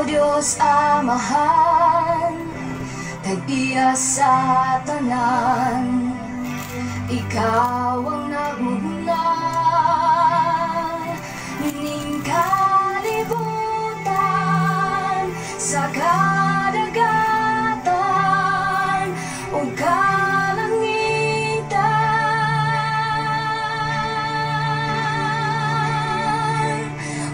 Diyos Amahan, tag-iya sa tanan, Ikaw ang nagmumula ning kalibutan, sa kadagatan o kalangitan.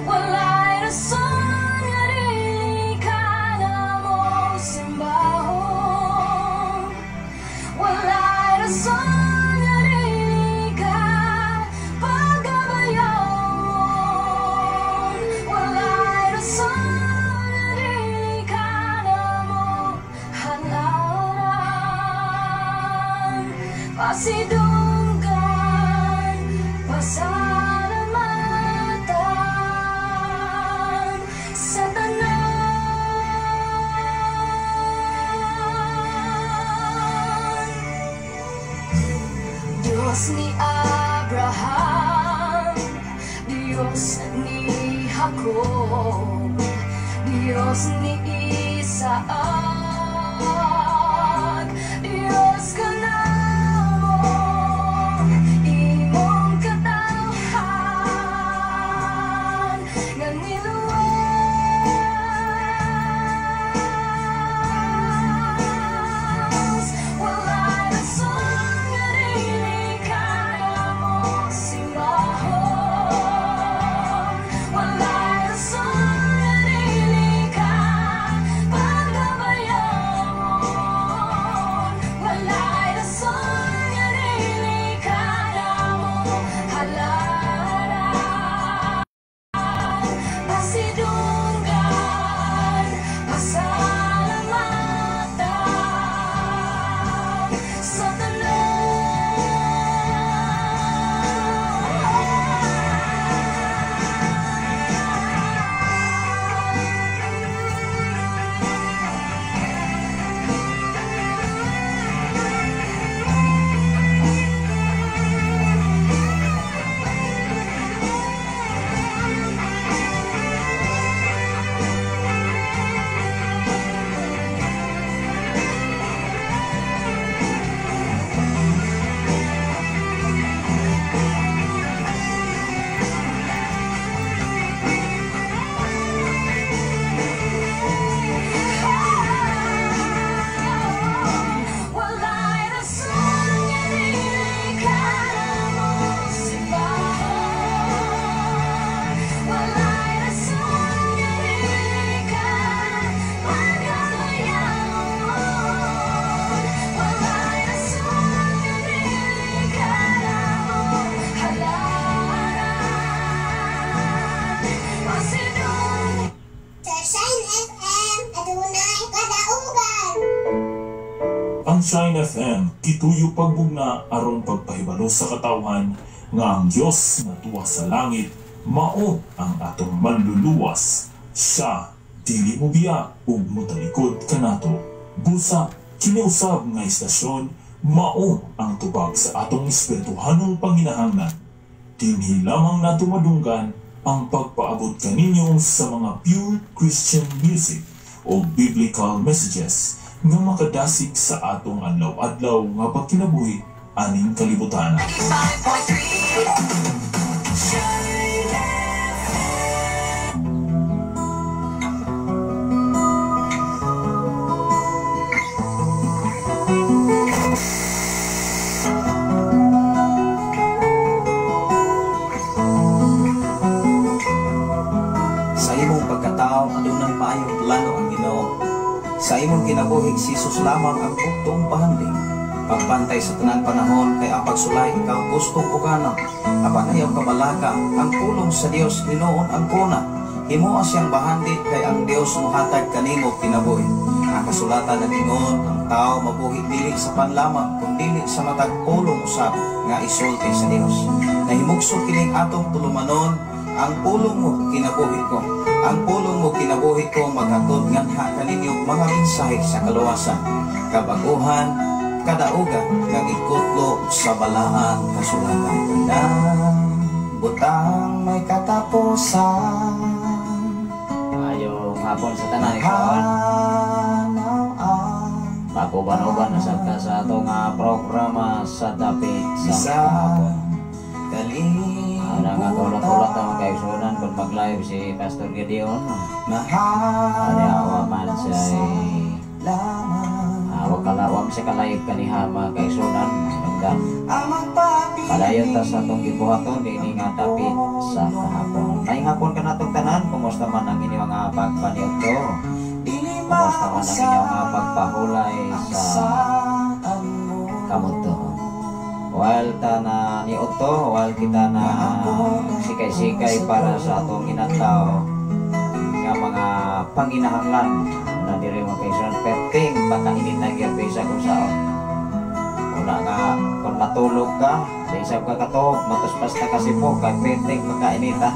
Walay rason nga dili ka na mo simbahon, walay rason pasidunggan, pasalamatan sa tanan. Diyos ni Abraham, Diyos ni Jacob, Diyos ni Isaac, Diyos ka na Shine FM, kituyo pagbugna aron pagpahibalo sa katawhan nga ang Dios na tuwa sa langit mao ang atong manluluwas. Siya dili mo biya ug motalikod kanato. Busa kiniusab nga istasyon mao ang tubag sa atong espirituhanong panginahanglan. Dinhi lamang nato madunggan ang pagpaabot kaninyo sa mga pure Christian music o biblical messages nga makadasig sa atong adlaw-adlaw nga pagkinabuhi aning kalibutan. Sa imong pagkatao adunay maayong plano ang Ginoo. Sa imong kinabuhi Jesus lamang ang buktong pahanding. Pagbantay sa tanang panahon kay ang pagsulay ikaw gustong uganang. Apan ayaw kabalaka ang pulong sa Dios hinuon ang kuna. Himuha siyang bahandit kay ang Dios muhatag kanimo kinabuhi. Ang kasulatan nag-ingon ang tao mabuhi dili sa panlamang kundi sa matag pulong usab nga isulti sa Dios. Nahimugso kining atong tulumanon ang pulong mo kinabuhi ko. Ang pulong mo kinabuhi ko maghatod nganha kaninyo mga mensahe sa kaluwasan, kabaguhan, kadaugan, nagikutlo sa balaan kasulatan. Butang may katapusan. Ayaw nga hapon sa tanan igsoon. Makuban-uban na sa atong programa sa dapit sa kahapon. Ada nga tulot-tulot ang kaigsunan kung mag-live si Pastor Gideon. Ada awa man siya wag siya ka-live kaniha mga kaigsunan. Padayon ta sa atong gibuhaton dinhi nga dapit sa kahapon. May hapon ka natong tanan, kumusta man ang inyong mga pagpaniudto? Kumusta man ang inyong mga pagpahulay sa kamuto? While ta na ni Otto, while kita na sikay-sikay para sa atong inataw nga mga panginahanglan na diri mga kaigsunan perting pagkainit na gyapisa kung saon. Una nga kung matulog ka, sa isang kakatog, matuspas na kasi po kay perting pagkainita.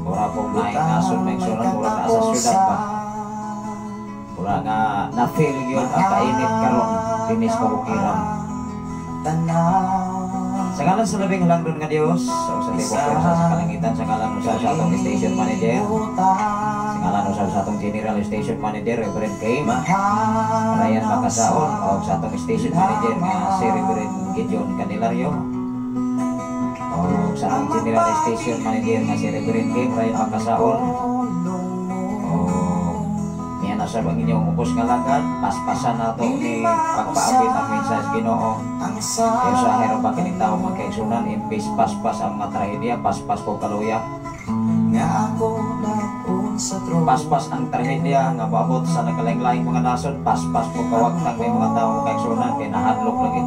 Ora pong naingason may sunan mura na sa syudad pa. Ora nga na-feel yun ang kainit karon dinis kabukiran. Sa ngalan sa labing halangdon nga Dios, sa tibok sa kalangitan, sa ngalan sa atong station manager, sa ngalan sa atong general station manager, Reverend Kim, Ryan Makasaon, o sa atong station manager nga si Reverend Gideon Candelario, o sa atong general station manager nga si Reverend Kim, Ryan Makasaon, na sa inyong upos nga lagad, paspasan na ito ni pagpaabit ang mensaheng Ginoo. Kaya sa hero ba kinitao magkaigsunan, imbis paspas ang mga trahedya, paspas ko kaluya. Paspas ang trahedya nga maabot sa nagkalaing-laing mga nasod, paspas ko kawagtang may mga tao magkaigsunan, kaya nahadlok lagi.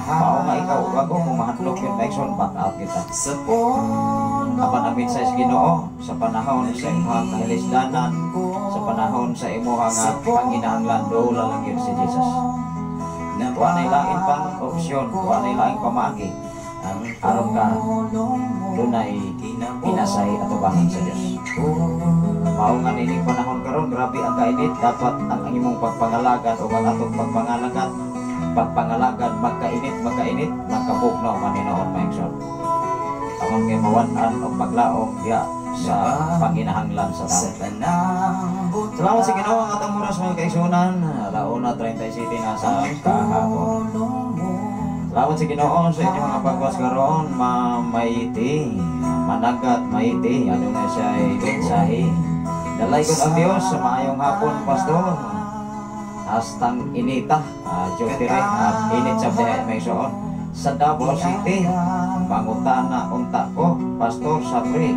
Pao nga ikaw, wag ko kung mahadlok yung kaigsunan, back out kita. Apan ang mensaheng Ginoo sa panahon sa imong kahilisdanan, sa panahon sa imuha nga panginahanglan, doon lang yun si Jesus. Wa na ilaing pang opsyon, wa na ilaing pamagi. Aron ka dunay pinasay atubangan sa Dios. Mao nga nining panahon karon, grabe ang kainit, dapat ang imong pagpangalagan o ang atong pagpangalagan magkainit, magkabugnaw maninoon maigsoon. Amon kay mawan-an o paglaong diha sa panginahanglan sa tao. Salamat sa Ginoo ang atong oras mga kaigsunan. Alauna 37 na sa kahapon. Salamat sa Ginoo sa inyong mga pagwas karon, maiti, managat, maiti, ano na siya mensahe. Dalay ko ang Dios sa maayong hapon, Pastor. Hastang inita, jotire at init sa bihay may soon. Sa Davao City, pangutana unta ko, Pastor Sabri,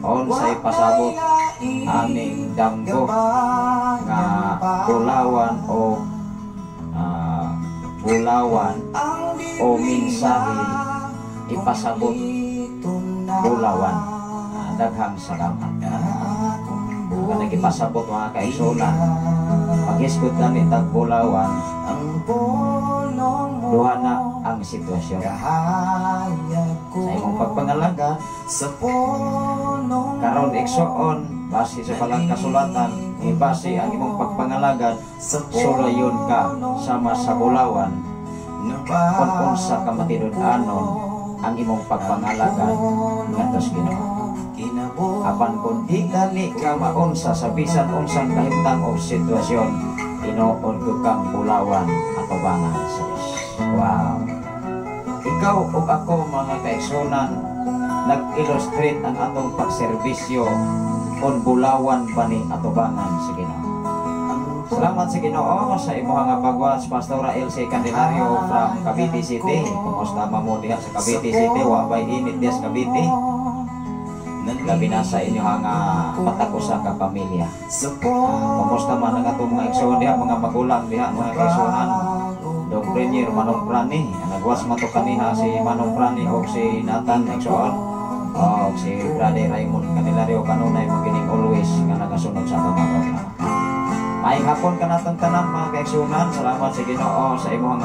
on say pasabot aming damgo nga bulawan o mensahe ipasabot bulawan. Daghang salamat. Kung nagipasabot mga kaigsunan, pag-iskot kami tag bulawan, duha na ang sitwasyon. Sa imong pagpangalaga, karon igsoon, base sa palang kasulatan, ibase ang imong pagpangalaga, sulayon ka sama sa bulawan, kung unsa ka matinud-anon ang imong pagpangalaga ngadtos Ginoo. Apan kung di gani ka maunsa sa bisan unsang kahimtang o sitwasyon, tinuod ko kang bulawan atubangan sa Dios. Wow! Ikaw o ako mga kaigsunan, nag-illustrate ang atong pagserbisyo kung bulawan ba ni atubangan sa Ginoo. Salamat sa Ginoo sa imong nga pagwas, Pastor LC Candelario from Cavite City. Kumusta mo diha sa Cavite City? Wa bay init diha sa Cavite? Labi na sa inyo nga patako sa kapamilya. Kumusta man ang atong mga igsoon diha, mga magulang diha, mga kaigsunan. Dong Premier Manong Prani, nagwas mato kaniha si Manong Prani o si Nathan igsoon. O si Brother Raymond Candelario kanunay magining always nga nagasunod sa pamamagitan. Maayong hapon ka natong tanan mga kaigsunan. Salamat sa Ginoo sa imong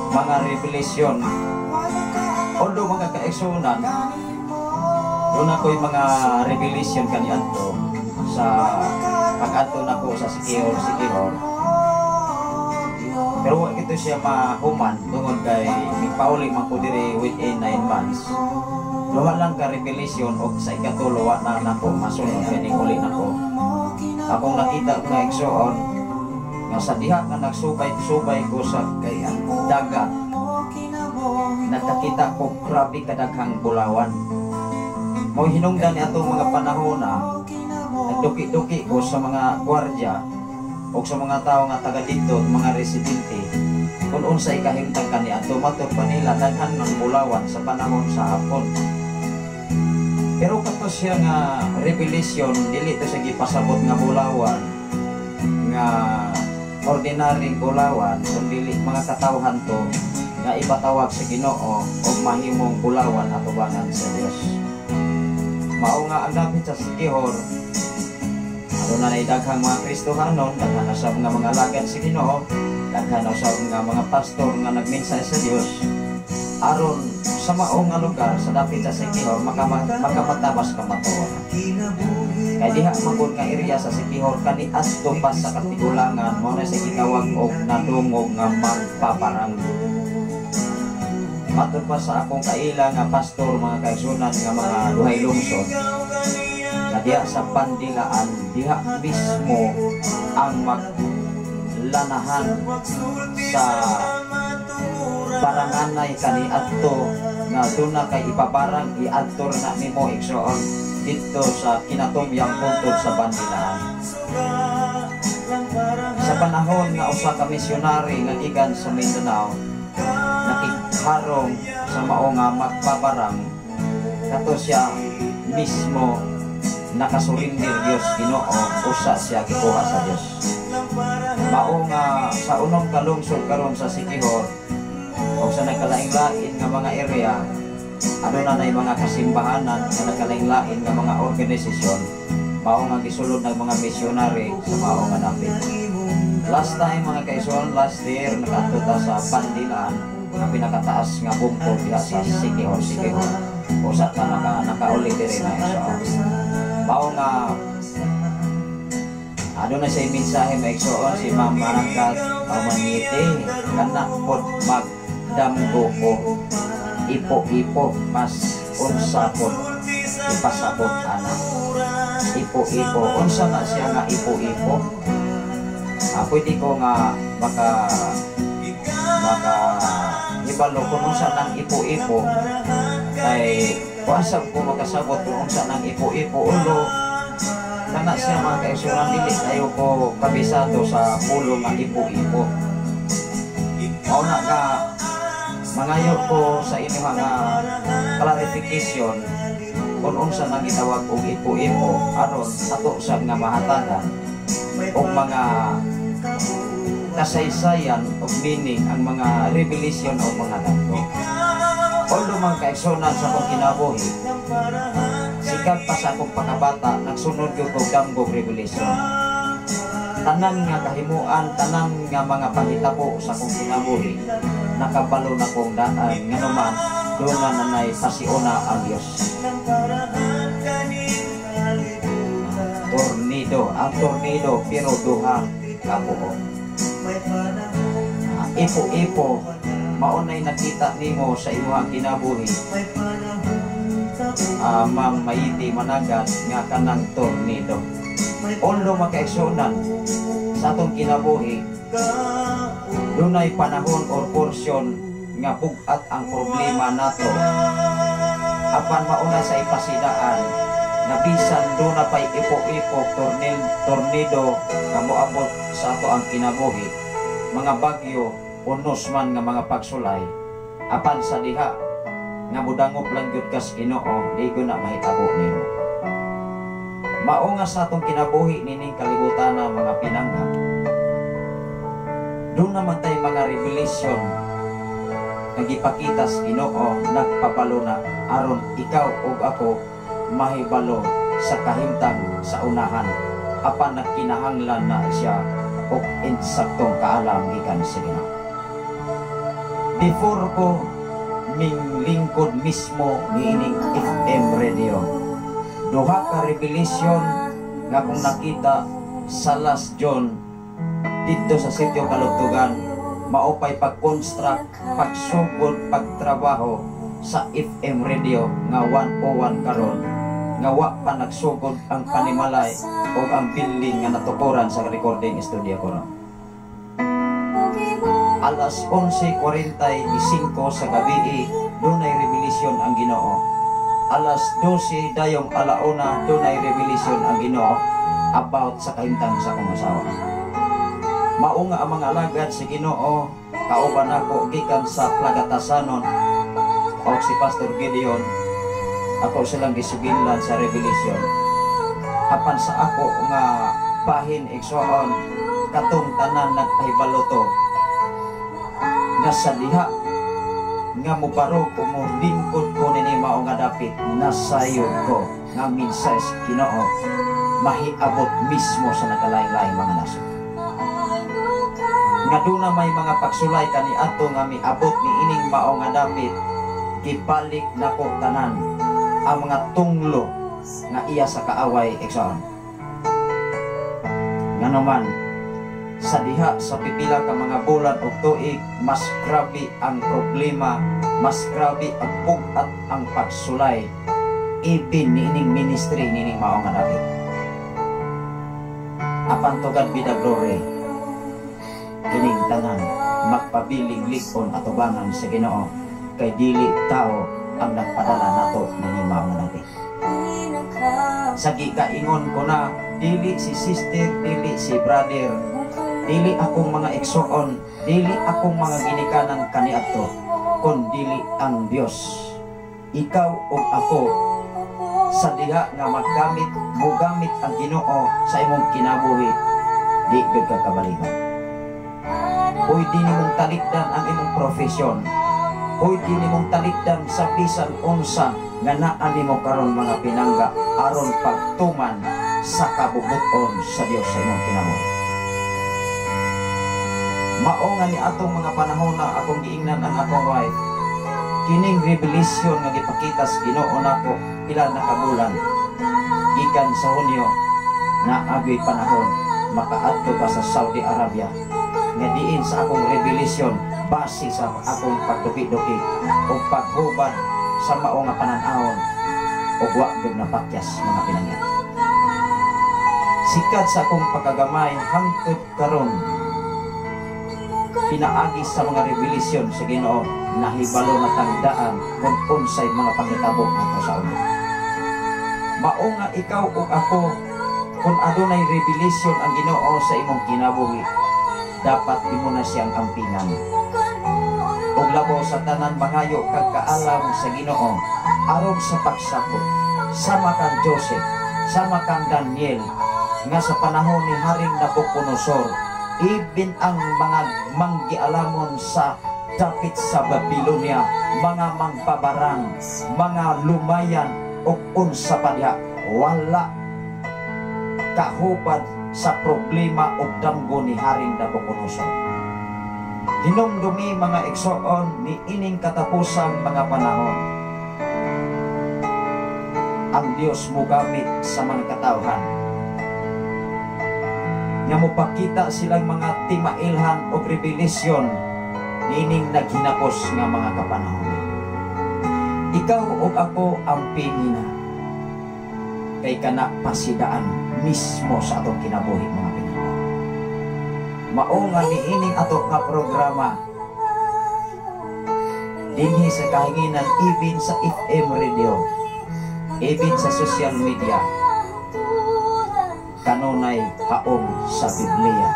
mga revelasyon. Although mga kaigsunan, doon ako'y mga revelation kaniadto sa pag-adto nako sa Sikihor. Pero wag ito siya mahuman tungod kay may pauli man ko diri within 9 months. duha lang ka revelation og sa ikatulo wa na nako masunod kini uli nako. Akong nakita nga igsoon nga sa diha nga nagsubay-subay ko sa dagat, nakakita ko grabe kadaghang bulawan. Mao hinungdan ni atong mga panahon na nagduki-duki ko sa mga gwardiya o sa mga tao nga taga dito, mga residente, kung unsay kahimtang kaniadto matud pa nila daghan ng bulawan sa panahon sa hapon. Pero kato siya nga revelation, dili to siya gipasabot nga bulawan nga ordinaryong bulawan, kundi mga katawhan to nga ipatawag sa Ginoo o mahimong bulawan atubangan sa Dios. Mao nga ang dapit sa sikihor, ano na daghang mga Kristohanon, daghan na sa mga alagad sa Ginoo, daghan na sa mga pastor nga nagmensahe sa Dios, aron sa maong nga lugar sa dapit sa sikihor makapatabas ka matuon. Kaya diha magod nga area sa sikihor kani adto pa sa katigulangan mo na sa gitawag og nadungog nga magpaparang. Matod pa sa akong kaila nga pastor, mga kaigsunan nga mga duhay lungsod, na diha sa Pandilaan, diha mismo ang maglanahan sa paranganay kani adto nga doon na kay ipaparang iadto na nimo igsoon dito sa kinatumyang puntod sa Pandilaan. Sa panahon nga usa ka misyonary nga gikan sa Mindanao, nakikharong sa mao nga magpaparang, kato siya mismo nakasurindir Dios Ginoo, usa siya gikuha sa Dios. Mao nga sa unong kalungsod karon sa sikihor o sa nagkalain-lain nga mga area, ano na nay mga kasimbahanan nga nagkalain-lain nga mga organisasyon, mao nga gisulod ng mga misyonary sa mao nga dapit. Last time mga kaison, last year nakatuta sa Pandilaan nga pinakataas nga bungkol diha sa sikihor. Usa ta nakauli diri na iso. Mao nga ano na siya mensahe maigsoon si Ma'am Marangkat Mangiti kana pod magdamgo ko ipo-ipo mas unsa pod ipasabot ana. Ipo-ipo unsa na siya nga ipo-ipo? Pwede ko nga maka ibalo kung unsa nang ipo-ipo ay wasap ko makasabot kung unsa nang ipo-ipo. Ulo kana siya mga kaigsunan, dili kayo ko kabisado sa pulo nga ipo-ipo. Mao na ka mangayo ko sa inyo nga clarification kung unsa nang gitawag og ipo-ipo aron ato sa nga mahatagan og mga kasaysayan o meaning ang mga revelation o mga dagko. Although mga kaigsunan sa akong kinabuhi, sikat pa sa akong pagkabata, nagsunod ko kong damgog revelation. Tanan nga kahimuan, tanan nga mga pahitabo sa akong kinabuhi, nakabalo na kong daan, nga naman, doon na nanay pasiuna ang Diyos. Ang tornado, pero duha kabuo. Ipo-ipo, maunay nakita nimo sa imong kinabuhi. Ma'am Maiti Managat nga kanang tornado. Although makaigsunan sa atong kinabuhi, dunay panahon or portion nga bugat ang problema nato. Apan mauna sa ipasidaan na bisan doon na pa'y ipo-ipo tornado nga moabot sa ato ang kinabuhi, mga bagyo unos man nga mga pagsulay, apan sa diha nga budangop lang gyud kas Ginoo, di ko na mahitabo nimo. Mao nga sa atong kinabuhi nining kalibutan na mga pinangga, doon naman tayo mga revelation nagipakita sa Ginoo, nagpabalo na aron ikaw ug ako mahibalo sa kahimtang sa unahan, apan nagkinahanglan na siya og insaktong kaalam gikan sa Ginoo. Before ko ming lingkod mismo niining FM radio, duha ka revelation nga kung nakita sa last John dito sa sitio Kalugtugan, maupay pag-construct, pagsugod, pagtrabaho sa FM radio nga 101 karon nga wa pa nagsugod ang panimalay o ang building nga natukuran sa recording studio ko ron. Alas 11:45 sa gabi dunay revelasyon ang Ginoo. Alas 12 dayong alauna dunay revelasyon ang Ginoo about sa kahimtang sa akong asawa. Mao nga ang mga alagad si Ginoo kauban ako gikan sa Plagatasanon o si Pastor Gideon. Ako silang gisugilan sa revelation. Apan sa ako nga bahin igsoon katong tanan nagpahibaloto nga sa diha nga mubarog o mo lingkod ko nini mao nga dapit nasayod ko nga minsay Ginoo mahiabot mismo sa nagalain-lain mga nasod. Nga doon na may mga pagsulay kani ato nga miabot ni ining mao nga dapit gibalik nako tanan ang mga tunglo nga iya sa kaaway ekson. Nga naman sa diha sa pipila ka mga bulan o tuig mas grabe ang problema, mas grabe ang pugat ang pagsulay ibin ni ining ministry ni ining mao nga dapit. Apan to God be the glory. Kining tanan magpabiling likon atubangan sa Ginoo kay dili tao ang nagpadala nato ng mao natin. Sa gikaingon ko na dili si sister, dili si brother, dili akong mga eksoon, dili akong mga ginikanan kaniadto, kun dili ang Dios. Ikaw o ako sa diha nga mugamit ang Ginoo sa imong kinabuhi, di gyud ka kabalikan. Pwede nimong talikdan ang imong profesyon. Pwede nimong talikdan sa bisan unsa nga naa nimo karon mga pinangga aron pagtuman sa kabubuton sa Dios sa imong kinabuhi. Mao nga ni atong mga panahon na akong giingnan ang akong wife. Kining revelation nga gipakita sa Ginoo nako pila na kabulan. Gikan sa Hunyo na agoy panahon makaadto ka sa Saudi Arabia. Nga diin sa akong revelation base sa akong pagduki-duki o paghubad sa mao nga pananahon o wa gyud napakyas mga pinangyan. Sikat sa akong pagkagamay hangtod karon pinaagi sa mga revelation sa Ginoo nahibalo na tangdaan kung unsay mga panghitabo nato sa ulo. Mao nga ikaw o ako kung adunay revelation ang Ginoo sa imong kinabuhi dapat imo na siyang ampingan. Ug labaw sa tanan mangayo kag kaalam sa Ginoo aron sa pagsakop sama kang Joseph, sama kang Daniel nga sa panahon ni Haring Nabucodonosor ibin ang mga manggialamon sa dapit sa Babylonia, mga mangpabarang, mga lumayan ug unsa pa diha wala kahubad sa problema o damgo ni Haring Nabucodonosor. Hinumdumi mga eksoon ni ining katapusang mga panahon. Ang Dios mugamit sa mga katawhan. Nga mupakita silang mga timailhan o revelasyon ni ining naghinapos nga mga kapanahon. Ikaw o ako ang pinina kay kana pasidaan mismo sa atong kinabuhi mga pinangga. Mao nga niining ato nga programa dinhi sa kahinginan even sa FM radio, even sa social media, kanunay haom sa Biblia.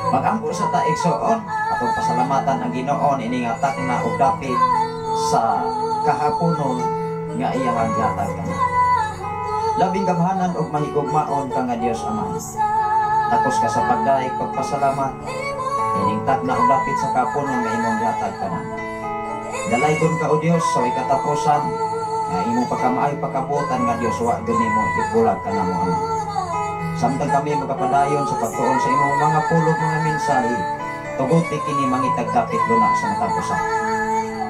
Magampo sa ta eksoon atong pasalamatan ang Ginoo ini nga takna og dapit sa kahaponon nga iyang gihatag kanang labing gamhanan og mahigugmaon ka nga Dios Ama. Takos ka sa pagdaig pagpasalamat ining takna og dapit sa kahaponon nga imong gihatag kanang dalaygon ka o Dios sa katapusan nga imong pagkamaayo pagkabutan nga Dios wa gyud nimo ibulag ka namo Ama. Samtang kami magapadayon sa pagtuon sa imong mga pulong mga mensahe tuguti kini mangitag dapit luna sa natapusan.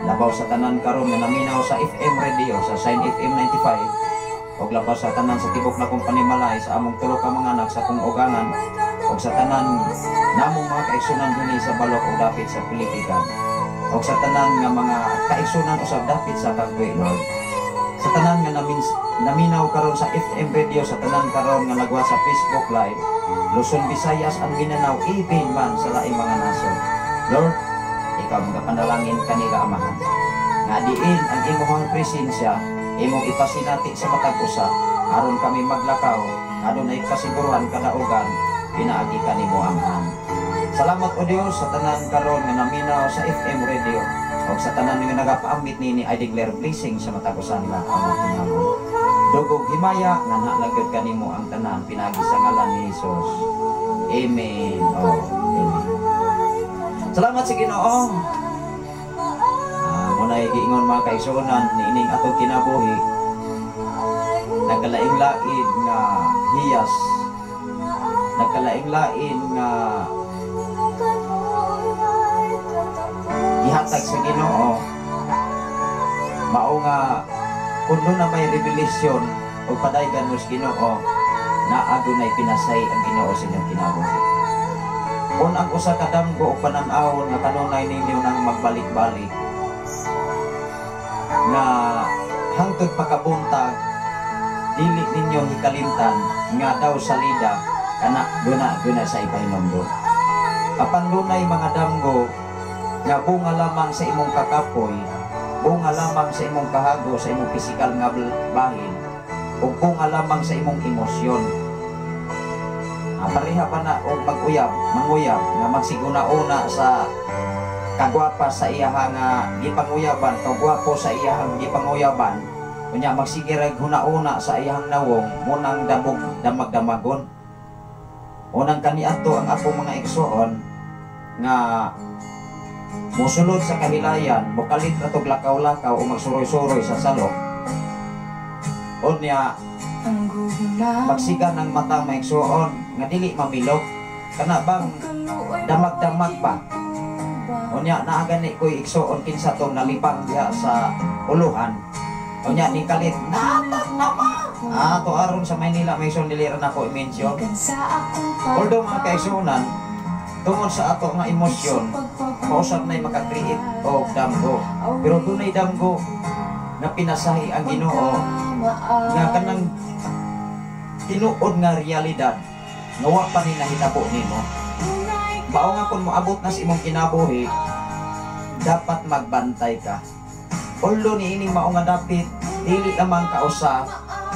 Labaw sa tanan karon nga naminaw sa FM radio sa Sign FM 95 og labaw sa tanan sa tibok na kong panimalay sa among tulo ka mga anak sa kong ugangan og sa tanan namong mga kaigsunan dinhi sa balok o dapit sa Pilipinas. o sa tanan nga mga kaigsunan usab dapit sa kagwe Lord. Sa tanan nga naminaw karon sa FM radio, sa tanan karon nga nagwa sa Facebook live, Luzon, Visayas ang Mindanao, even man sa laing mga nasod. Lord, ikaw magapanalangin kanila Amahan nga diin ang imong presensya imong ipasinati sa matag usa aron kami maglakaw adunay kasiguruhan kadaugan pinaagi kanimo Amahan. Salamat o Dios sa tanan karon nga naminaw sa FM radio o sa tanan nga nagapaambit nini. I declare blessing sa matag usa nila among tinamon. Dugog himaya nga nalagad kanimo ang tanan pinaagi sa ngalan ni Hesus. Amen. Amen. Salamat sa Ginoo. Muna'y giingon mga kaigsunan niining atong kinabuhi, nagkalaing-lain nga hiyas, nagkalaing-lain nga gihatag sa Ginoo. Mao nga kuno na may revelasyon o padaygan mo sa Ginoo na adunay pinasay ang Ginoo sa inyong kinabuhi. Kung ang usa ka damgo o panan-awon nga kanunay ninyo nang magbalik-balik nga hangtod pagkabuntag dili ninyo hikalimtan nga daw salida kana duna sa ipahinomdo. Apan dunay mga damgo nga bunga lamang sa imong kakapoy, bunga lamang sa imong kahago sa imong pisikal nga bahin, o bunga lamang sa imong emosyon. Pareha pa na o manguyab nga magsiguna-una sa kagwapa sa iyahang gipanguyaban, kagwapo sa iyahang gipanguyaban, kunya magsigirag huna-una sa iyahang nawong munang damag-damagon. Unang kaniadto ang akong mga igsoon nga musulod sa kahilayan, mukalit atog lakaw-lakaw o magsuroy-suroy sa salok. Unya magsigan ng mata maigsoon nga dili mamilok kana bang damag-damag pa. Unya naagani ko'y igsoon kinsa tong nalipang diha sa uluhan. Unya ni kalit natag naman. To aron sa Maynila may son diliran ako i-mention. Although mga kaigsuonan tungod sa ato nga emosyon, kausap na'y makakreate o damgo. Pero dunay damgo na pinasahi ang Ginoo nga kanang tinuod nga realidad nga wa pa ni nahitabo nimo. Mao nga kung moabot na sa imong kinabuhi, dapat magbantay ka. Although niining mao nga dapit dili lamang kausa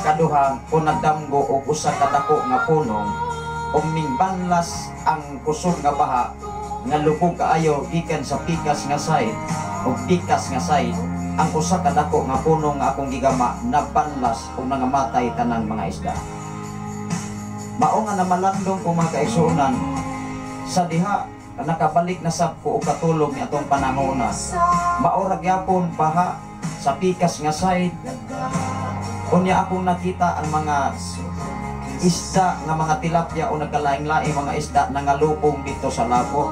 kaduhang o nagdamgo o usa ka dako nga punong o mingbanlas ang kusog nga baha nga lubog kaayo gikan sa pikas nga side o pikas nga side. Ang usa ka dako nga punong nga akong gigama nabanlas o nangamatay tanang mga isda. Mao nga namalandong ko mga kaigsuonan sa diha nakabalik na sab ko og katulog ni atong panahon. Mao ra gyapon baha sa pikas nga side. Unya akong nakita ang mga isda nga mga tilapia o nagkalaing-laing mga isda nangalupong dito sa lago.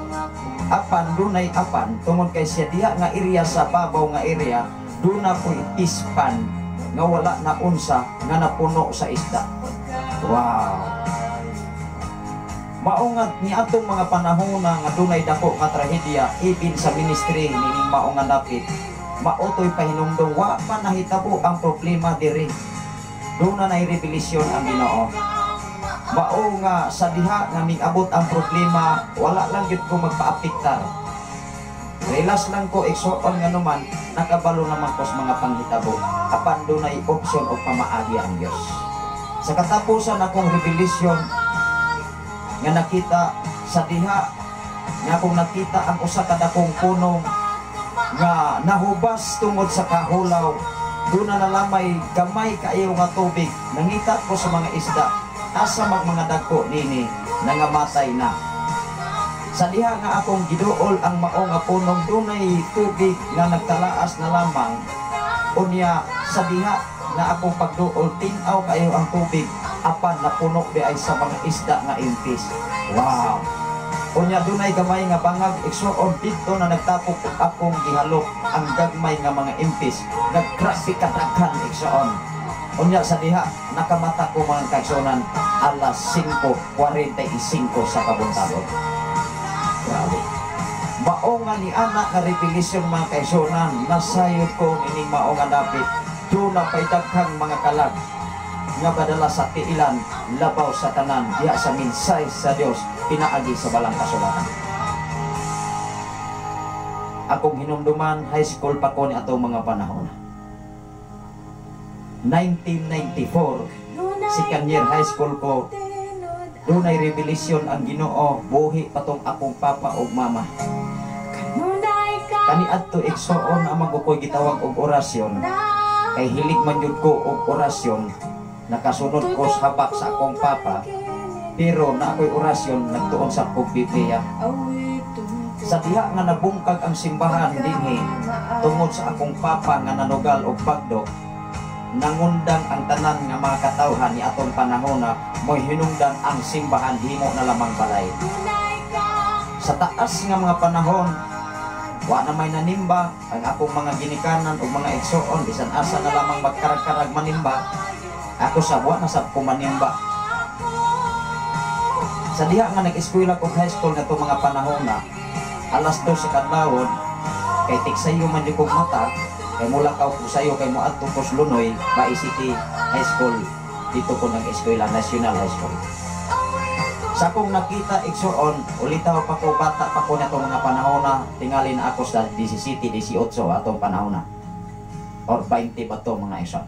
Apan dunay apan tungod kay siya diha nga area sa babaw nga area duna po ispan nga wala na unsa nga napuno sa isda. Wow. Mao nga ni atong mga panahon nga dunay dako nga trahedya even sa ministry nining mao nga dapit maotoy pahinumdong wa pa nahitabo ang problema diri. Duna nay revelasyon ang Ginoo. Mao nga sa diha nga ming-abot ang problema wala lang gyud ko magpaapektar. Relax lang ko igsoon nga naman nakabalo naman ko sa mga panghitabo apan dunay option o pamaagi ang Dios. Sa katapusan akong revelasyon nga nakita sa diha nga akong nakita ang usa ka dakong puno nga nahubas tungod sa kahulaw. Doon na nalamay gamay kaayo nga tubig. Nangita ko sa mga isda asa mga dagko nini nangamatay na. Sa diha nga akong giduol ang mao nga punong dunay tubig nga nagtalaas na lamang. Unya sa diha na akong pagduol tin-aw kayo ang tubig apan napuno di ay sa mga isda nga impis. Wow. Unya dunay gamay nga bangag igsuon dito na nagtapok akong gihalok ang gagmay nga mga impis naggrabe kadaghan igsuon. Unya sa diha nakamata ko mga kaigsuonan alas 5:45 sa kabuntagon. Grabe. Mao nga ni anak nga revelasyon mga kaigsuonan, nasayod ko ini mao nga dapit. Do na pay daghang mga kalag nga badala sa tiilan, labaw sa tanan, diha sa minsay sa Dios pinaagi sa balang kasulatan. Akong hinumduman, high school pa ko ni atong mga panahon. 1994, second year high school ko, dunay revelasyon ang Ginoo, buhi patong akong papa ug mama. Kani adto igsuon ang magkukoy gitawag og orasyon. Kay hilig man jud ko og orasyon, nakasunod ko sa habak sa akong papa, pero na ako'y orasyon nagtuon sa akong Biblia. Sa diha nga nabungkag ang simbahan dinhi tungod sa akong papa nga nanugal og pagdok, nangundang ang tanan nga mga katawhan ni atong panahon na mo'y hinungdan ang simbahan himo na lamang balay. Sa taas nga mga panahon, wa na may nanimba ang akong mga ginikanan o mga igsuon, bisan asa na lamang magkarag-karag manimba, ako sa wa na sab ko manimba. Sa diha nga nag-eskwela ko high school na itong mga panahon na, alas 2 sa kadlawon, kay tiksayo man di kong mata, kay mula ka ko sayo, kay mo adto ko sa Lunoy, Bai City High School, dito ko nag-eskwela, National High School. Sa akong nakita igsuon, ulitaw pa ko, bata pa ko na itong mga panahon na, tingali na ako sa 17, 18 atong panahon na. Or 20 pa ito mga igsuon.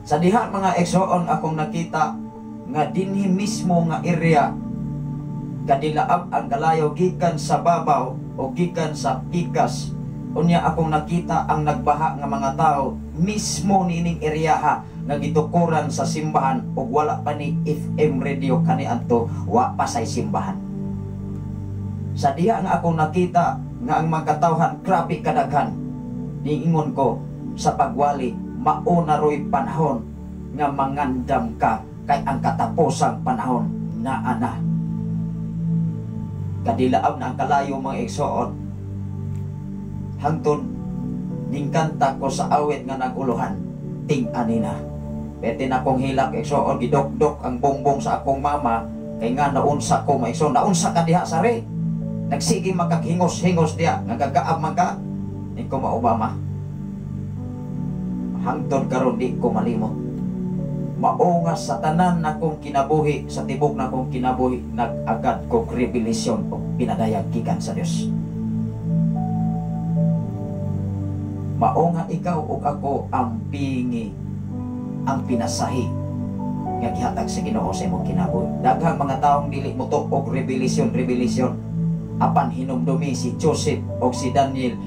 Sa diha mga igsuon, akong nakita nga dinhi mismo nga area, kadilaab ang kalayo gikan sa babaw o gikan sa pikas. Unya akong nakita ang nagbaha nga mga tao mismo nining area ha, nga gitukuran sa simbahan ug wala pa ni FM radio kaniadto, wa pa say simbahan. Sa diha nga akong nakita nga ang mga katawhan grabe kadaghan, niingon ko sa pagwali, mauna roy panahon nga mangandam ka kay ang katapusang panahon na ana. Kadilaab na ang kalayo mga igsuon, hangtod ningkanta ko sa awit nga naguluhan, ting-ani na. Pwede na kong hilak igsuon, gidok-dok ang bongbong sa akong mama, kay nga naunsa ko maigsuon, naunsa ka diha sari. Nagsige makaghingos-hingos diha, nagagaab man ka, di ko maubama. Hangtod karon di ko malimot. Mao nga sa tanan na kong kinabuhi, sa tibok na kong kinabuhi, nag-agad ko revelasyon o pinadayag gikan sa Dios. Mao nga ikaw o ako ang pingi, ang pinasahi nga gihatag sa Ginoo sa imong kinabuhi. Daghang mga taong dili mo to og revelasyon. Apan hinumdumi si Joseph o si Daniel,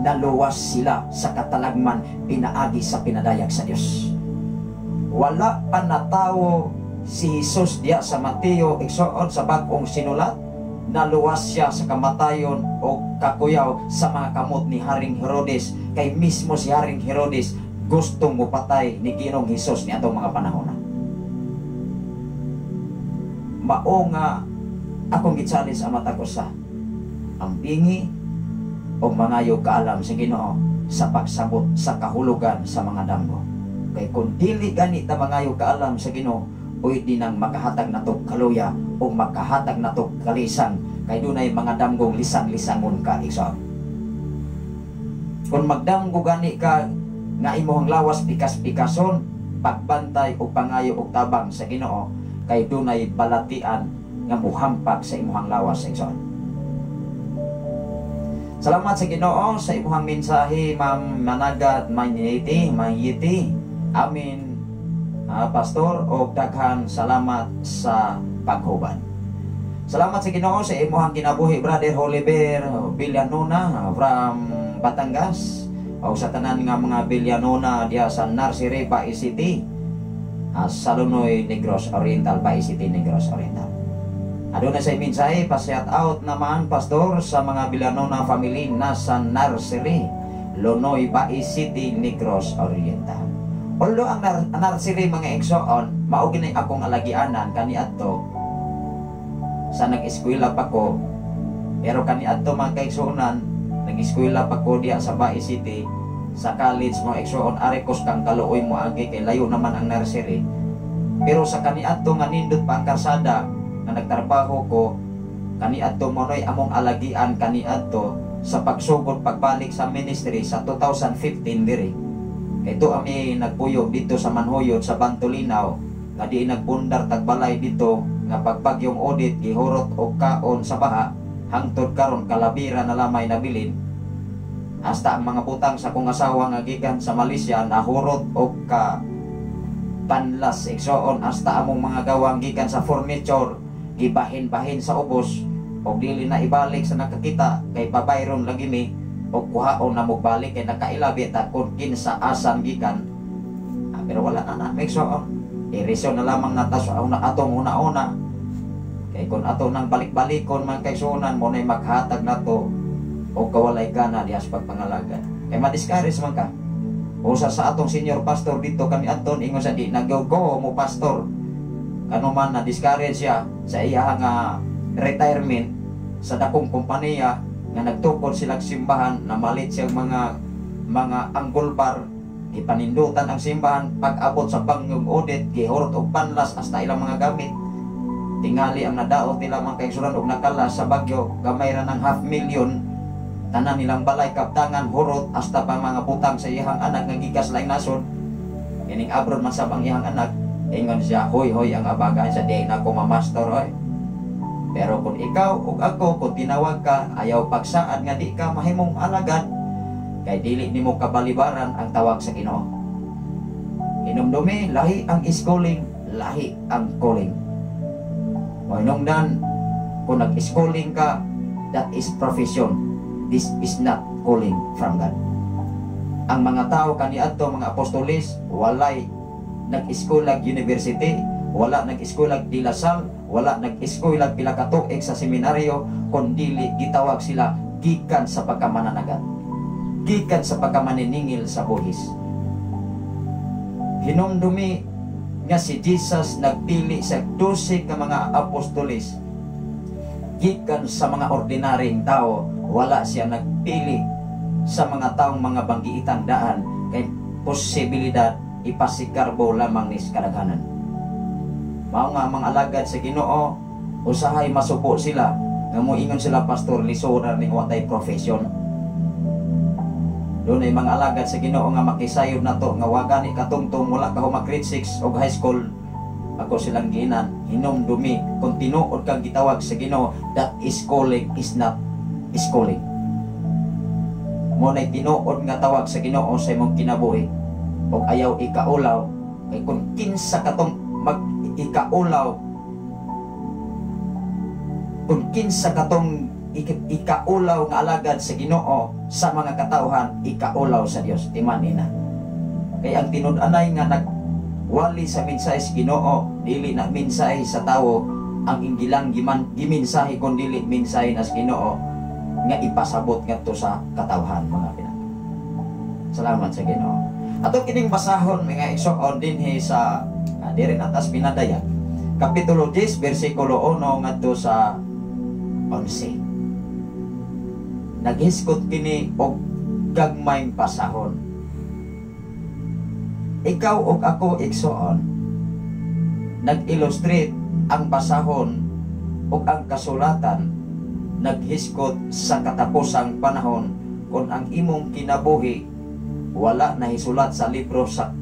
naluwas sila sa katalagman, pinaagi sa pinadayag sa Dios. Wala pa natawo si Jesus diya sa Mateo igsuon sa bag-ong sinulat, naluwas siya sa kamatayon o kakuyaw sa mga kamot ni Haring Herodes, kay mismo si Haring Herodes gustong mupatay ni Ginoong Hesus ni atong mga panahon na. Mao nga akong gi-challenge ang mata ko sa ang pingi o mangayo kaalam sa Ginoo sa pagsabot sa kahulugan sa mga damgo. Kay kung dili gani ta mangayo kaalam sa Ginoo, pwede nang makahatag na to kaluya o makahatag na to kalisang, kay dunay mga damgong lisang-lisangon ka igsoon. Kung magdamgo gani ka nga imong lawas pikas-pikason, pagbantay o pangayo og tabang sa Ginoo, kay dunay balatian nga muhampag sa imong lawas igsoon. Salamat sa Ginoo sa imong mensahe, Ma'am Managat Mayiti. Amin, Pastor, o daghan salamat sa paghubad. Salamat sa Ginoo sa imong kinabuhi, Brother Oliver Villanona from Batangas, o sa tanan nga mga Villanona diya sa Narcire, Bai City, sa Lunoy, Negros Oriental, Bai City, Negros Oriental. Aduna sa mensahe, pa-shout out naman, Pastor, sa mga Villanona family nasa Narcire, Lunoy, Bai City, Negros Oriental. Although ang Narcire mga igsoon, mao gini akong alagianan kaniadto sa nag-eskwela pa ko, pero kaniadto mga kaigsuonan, nag-eskwela pa ko diya sa Bai City, sa college mga igsoon, arekos kang kaluoy mo agi kay layo naman ang Narcire. Pero sa kaniadto nga nindot pa ang karsada nga nagtrabaho ko, kaniadto mo noy among alagian kaniadto sa pagsugod pagbalik sa ministry sa 2015 diri. Ito ami nagpuyo dito sa Manhuyod sa Bantolinaw, nga di nagbundar tagbalay dito nga pagbagyong audit gihurot og kaon sa baha hangtod karon kalabira na lamay nabilin. Hasta ang mga butang sa kong asawa nga gikan sa Malaysia nahurot og ka panlas igsoon, hasta among mga gawang gikan sa furniture gibahin-bahin sa ubos og dili na ibalik sa nakakita kay pabayron lagi mi og kuhaon na mo balik kay nakailabi ta kun kinsa asan gikan. Pero wala na igsoon, irisyon na lamang nata sa atong una-una kay kun ato nang balik-balikon man kay sunan mo nay maghatag nato o kawalay gana dias pagpangalaga kay madiscourage man ka. Usa sa atong senior pastor dito kami Anton ingon sa di nag-go mo pastor kano man na discourage siya sa iya nga retirement sa dakong kompanya nga nagtukod silang simbahan na malit siyang mga anggol bar ipanindutan ang simbahan pag-abot sa bangyong audit gihurot og panlas hasta ilang mga gamit tingali ang nadaot nila mga kaigsuran og nakalas sa bagyo gamay ra ng 500,000 tanan nilang balay kaptangan hurot hasta pa mga butang sa iyang anak nga gikas laing nason kining abroad man sab ang iyang anak ingon siya hoy ang abagan sa di na ko mamaster oy. Pero kung ikaw ug ako kung tinawag ka ayaw pagsaad nga di ka mahimong alagad kay dili nimo kabalibaran ang tawag sa Ginoo. Hinumdumi lahi ang schooling, lahi ang calling. O hinungdan kung nag-schooling ka, that is profession. This is not calling from God. Ang mga tao kaniadto mga apostolis walay nag-eskwela university, wala nag-eskwela di Lasal, wala nag-eskwela pila ka tuig sa seminaryo, kundi gitawag sila gikan sa pagkamananagat, gikan sa pagkamaniningil sa buhis. Hinumdumi nga si Jesus nagpili sa 12 ka mga apostolis gikan sa mga ordinaryong tao, wala siya nagpili sa mga taong mga banggiitang daan kay posibilidad ipasikarbo lamang ni kadaghanan. Mao nga mga alagad sa Ginoo usahay masupo sila nga moingon sila pastor lisura ning watay profession. Doon ay mga alagad sa Ginoo nga makisayod na to nga wagani katungtong wala ka huma grade 6 o high school. Ako silang ginan hinumdumi kung tinuod kang gitawag sa Ginoo, that is calling is not schooling. Mo nay tinuod nga tawag sa Ginoo sa imong kinabuhi o ayaw ikaulaw kay kung kinsa katong mag-ikaulaw, kung kinsa katong ikaulaw nga alagad sa Ginoo sa mga katawhan, ikaulaw sa Dios timanin na. Kay ang tinud-anay nga nagwali sa mensahe sa Ginoo dili na mensahe sa tawo ang inggilang gimensahe kun dili mensahe na sa Ginoo nga ipasabot ngadto sa katawhan mga pinag. Salamat sa Ginoo. Ato kining basahon mga igsoon dinhi sa diri atas pinadayag kapitulo 10 bersikulo 1 ngadto sa 11. Naghiskot kini og gagmayng basahon. Ikaw ug ako igsoon nag-illustrate ang basahon ug ang kasulatan naghiskot sa katapusang panahon kung ang imong kinabuhi wala na hisulat sa libro sa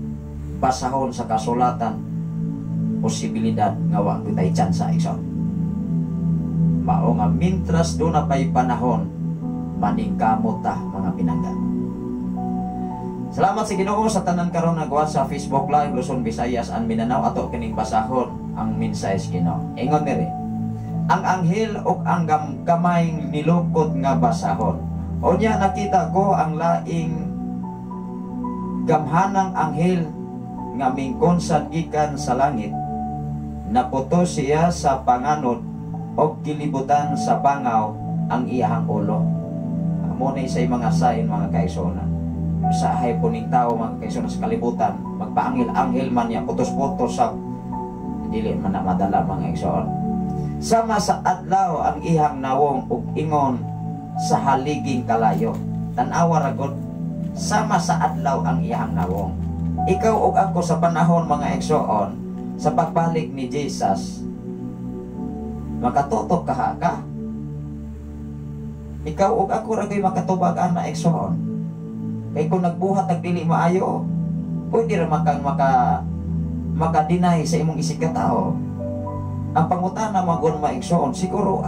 basahon sa kasulatan, posibilidad nga wa kitay tsansa igsoon. Mao nga mintras do na pay panahon maningkamot ta mga pinangga. Salamat sa Ginoo sa tanan karon nagwa sa Facebook Live Luzon, Visayas and Mindanao. Ato kining basahon ang mensahe sa Ginoo. Ingon diri ang anghel ug ang gamayng nilukod nga basahon. Unya nakita ko ang laing gamhanang anghel nga mingkonsad gikan sa langit, naputo siya sa panganod o kilibutan sa pangaw ang iyahang ulo. Amo na isa'y mga sain mga kaigsoon. Usahay po ning tao mga kaigsoon sa kalibutan, magpaanghel-anghel man niya putos-putos sa dili man na madala mga kaigsoon. Sama sa adlaw ang iyang nawong ug ingon sa haliging kalayo. Tan-awa ragot sama sa adlaw ang iyang nawong. Ikaw ug ako sa panahon mga igsoon sa pagbalik ni Jesus makatutok ka ikaw ug ako ra gyud makatubag ana igsoon. Kay kung nagbuhat ag dili maayo, pwede ra makang maka-deny sa imong isig ka tao. Ang pangutana magon maigsoon siguro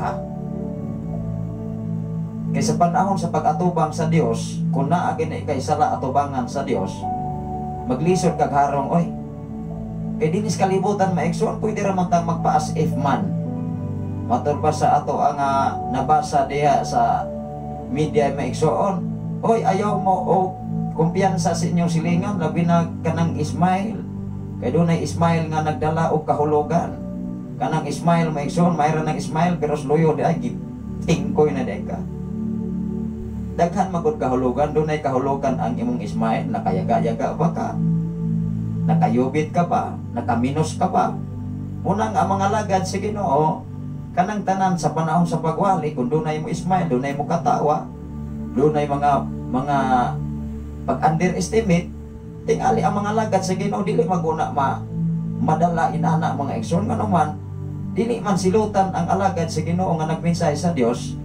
kay sa panahon sa pag-atubang sa Dios, kung naa gini kay sala atubangan sa Dios, maglisod kag harong oy. Kay dinis kalibutan maigsoon, pwede ra man tang magpa-as if man. Matur pa sa ato ang nabasa diha sa media maigsoon, oy ayaw mo o kumpiyansa sa inyong silingan, labi na kanang Ismail. Kay dunay Ismail nga nagdala og kahulugan. Kanang Ismail maigsoon, mayroon ng Ismail pero luyo di ay tingkoy na di ka. Daghan magud kahulugan, dunay kahulugan ang imong Ismail, nakayaga-yaga ba ka? Nakayubit ka ba? Nakaminos ka ba? Unang ang mga lagad sa Ginoo, kanang tanan sa panahon sa pagwali, kung dunay mo Ismail, dunay mo katawa, dunay mga pag-underestimate, tingali ang mga lagad sa Ginoo, dili maguna madala inana mga igsoon nga naman, dili man silutan ang alagad sa Ginoo nga nagmensahe sa Dios,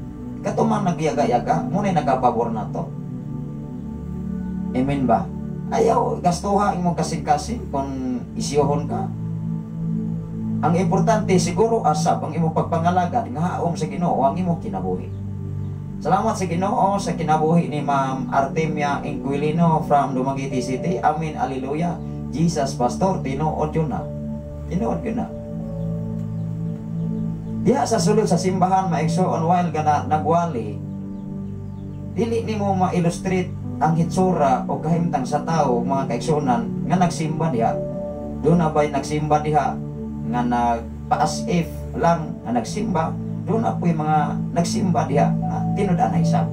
katuman nagyaga-yaga, muna'y nagapabor na to. Amen ba? Ayaw gastuha imong kasing-kasing kung isiyohon ka. Ang importante siguro asab ang imong pagpangalagad nga haom sa Ginoo ang imong kinabuhi. Salamat sa Ginoo sa kinabuhi ni Ma'am Artemia Inquilino from Dumaguete City. Amen, hallelujah. Jesus pastor, tinuod yun na. Tinuod yun na. Diha sa sulod sa simbahan maigsoon while ka nagwali, dili nimo ma-illustrate ang hitsura o kahimtang sa tao mga kaigsunan nga nagsimba diha. Doon na ba'y nagsimba diha nga nagpa-as if lang nga nagsimba, doon na po'y mga nagsimba diha nga tinud-an na isa.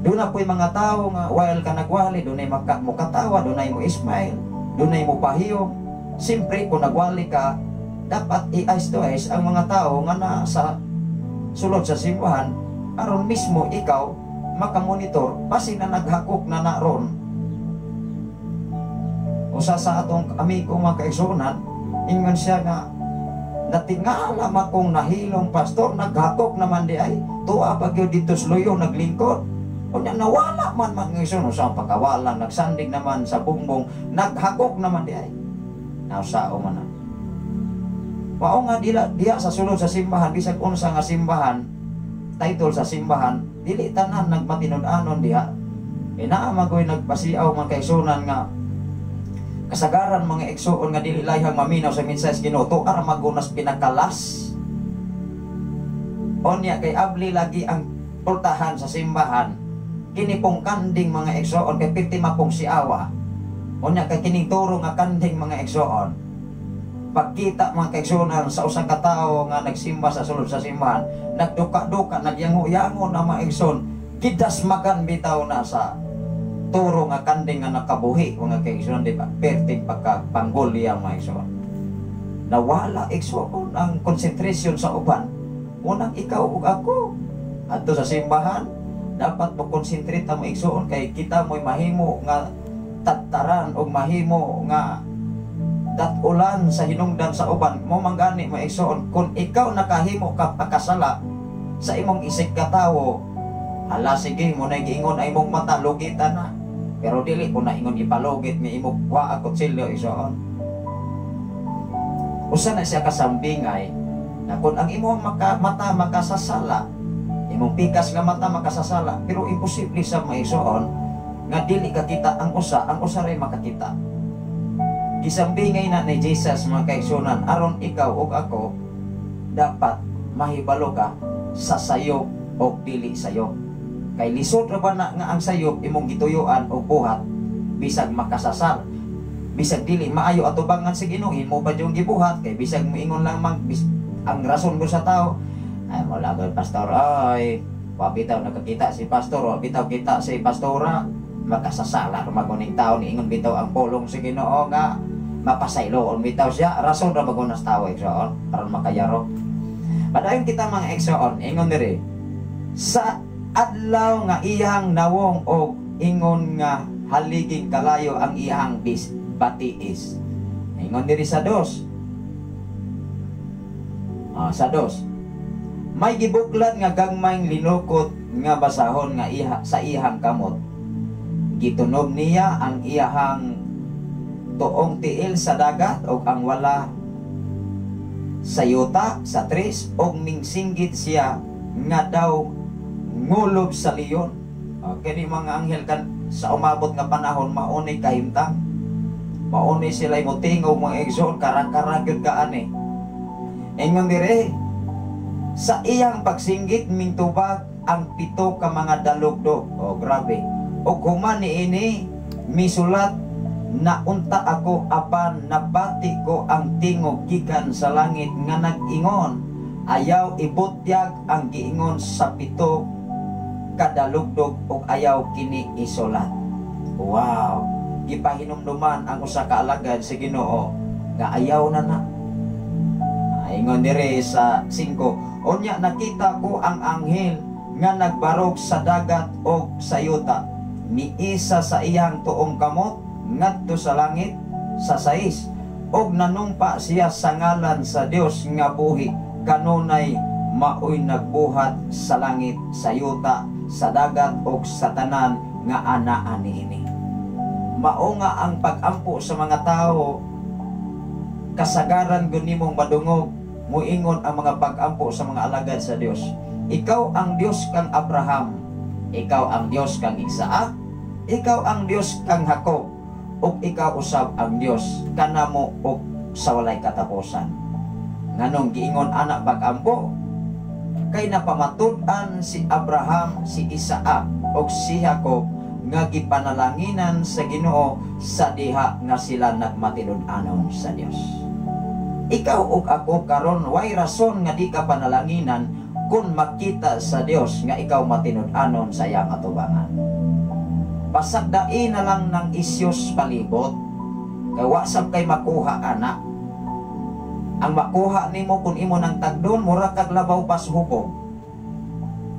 Doon na po'y mga tao nga while ka nagwali, doon ay mo katawa, doon ay mo ismile, doon ay mo pahiyom. Siyempre kung nagwali ka, dapat i-eyes to eyes ang mga tao nga nasa sulod sa simbahan aron mismo ikaw makamonitor basi na naghakok na naron. Usa sa atong amigo mga kaigsunan, ingon siya nga natingala makong nahilong pastor naghakok naman di ay tuwa pag yun dito sluyo naglingkod. Unya nawala man igsoon sa pagkawala, nagsandig naman sa bumbong, naghakok naman di ay. Nausao man na. Mao nga diha sa sulod sa simbahan, bisag unsa nga simbahan, title sa simbahan, dili tanan nagmatinud-anon diha. Naa magoy nagpasiaw mga kaigsunan nga kasagaran mga igsoon nga dili layhang maminaw sa mensahe Ginoo ara magunas pinakalas. Onya kay abli lagi ang pultahan sa simbahan. Kini pong kanding mga igsoon kay biktima pong siawa. Onya kay kining turo nga kanding mga igsoon. Pagkita mga kaigsunan sa usang katao nga nagsimba sa sulod sa simbahan, nagduka-duka, nagyango-yango na mga igsoon, kidas magan bitaw na sa turo nga kanding nga nakabuhi mga kaigsunan, di ba? Perting pagkapangguli ang mga igsoon. Nawala igsoon ang konsentrasyon sa uban. Unang ikaw ug ako adto sa simbahan, dapat mo konsentrate ang mga igsoon kay kita mo'y mahimo nga tataran o mahimo nga ulan sa hinungdan sa uban mo manggani maigsoon kung ikaw nakahimo ka pakasala sa imong isig katawo, hala sige mo na giingon ay imong mata lugitan na, pero dili ko na ingon ipalugit ni imong wa akot silyo igsoon. Usa na siya kasambingay na kung ang imong mata makasasala, imong pikas nga mata makasasala, pero imposible sa maigsoon nga dili ka kita ang usa ray makakita. Gisambingay na ni Jesus mga kaigsunan aron ikaw ug ako dapat mahibalo ka sa sayop o dili sayop. Kay lisod ra ba na nga ang sayop imong gituyuan o buhat bisag makasasal, bisag dili maayo atubangan sa Ginoo mo pa yung gibuhat kay bisag moingon lang ang rason ko sa tao ay wala gud pastor ay wabitaw nakakita si pastor o bitaw kita si pastora makasasala maguning tao ni ingon bitaw ang pulong sa Ginoo nga mapasaylo bitaw siya rason ra magunas tao igsoon aron makayaro. Padayon kita mga igsoon ingon diri sa adlaw nga iyang nawong og ingon nga haliging kalayo ang iyang batiis. Ingon diri sa dos. Sa dos. may gibuklan nga gagmayng linukot nga basahon nga sa iyang kamot. Gitunog niya ang iyahang tuong tiil sa dagat o ang wala sa yuta sa tris o mingsinggit siya nga daw ngulob sa leon. Kini mga anghel kan sa umabot nga panahon mauni kahimtang, mauni sila motingog mga egson karang-karang gyud kaani. Ingon dire sa iyang pagsinggit mintubag ang 7 ka mga dalugdog. Grabe. O human niini misulat na unta ako apan nabati ko ang tingog gikan sa langit nga nag-ingon ayaw ibutyag ang giingon sa 7 kadalugdog o ayaw kini isulat. Wow, gipahinumduman ang usa ka alagad sa Ginoo nga ayaw na. Ingon dire sa 5, unya nakita ko ang anghel nga nagbarog sa dagat o sa yuta, niisa sa iyang tuong kamot ngadto sa langit sa 6, og nanumpa siya sa ngalan sa Dios nga buhi kanunay maoy nagbuhat sa langit, sa yuta, sa dagat og sa tanan nga anaa niini. Mao nga ang pag-ampo sa mga tao kasagaran gud nimong madungog muingon ang mga pag-ampo sa mga alagad sa Dios. Ikaw ang Dios kang Abraham, ikaw ang Dios kang Isaac, ikaw ang Dios kang Jacob, ug ikaw usab ang Dios kanamo ug sa walay katapusan. Nganong giingon anak pag-ampo kay napamatud-an si Abraham, si Isaac ug si Jacob nga gipanalanginan sa Ginoo sa diha nga sila nagmatinud-anon sa Dios. Ikaw ug ako karon way rason nga di ka panalanginan kung makita sa Dios nga ikaw matinud-anon sa iyang atubangan. Pasagdain na lang ng isyos palibot kay wasab kay makuha anak. Ang makuha nimo kung imo nang tagdon mura kag labaw pas hubog.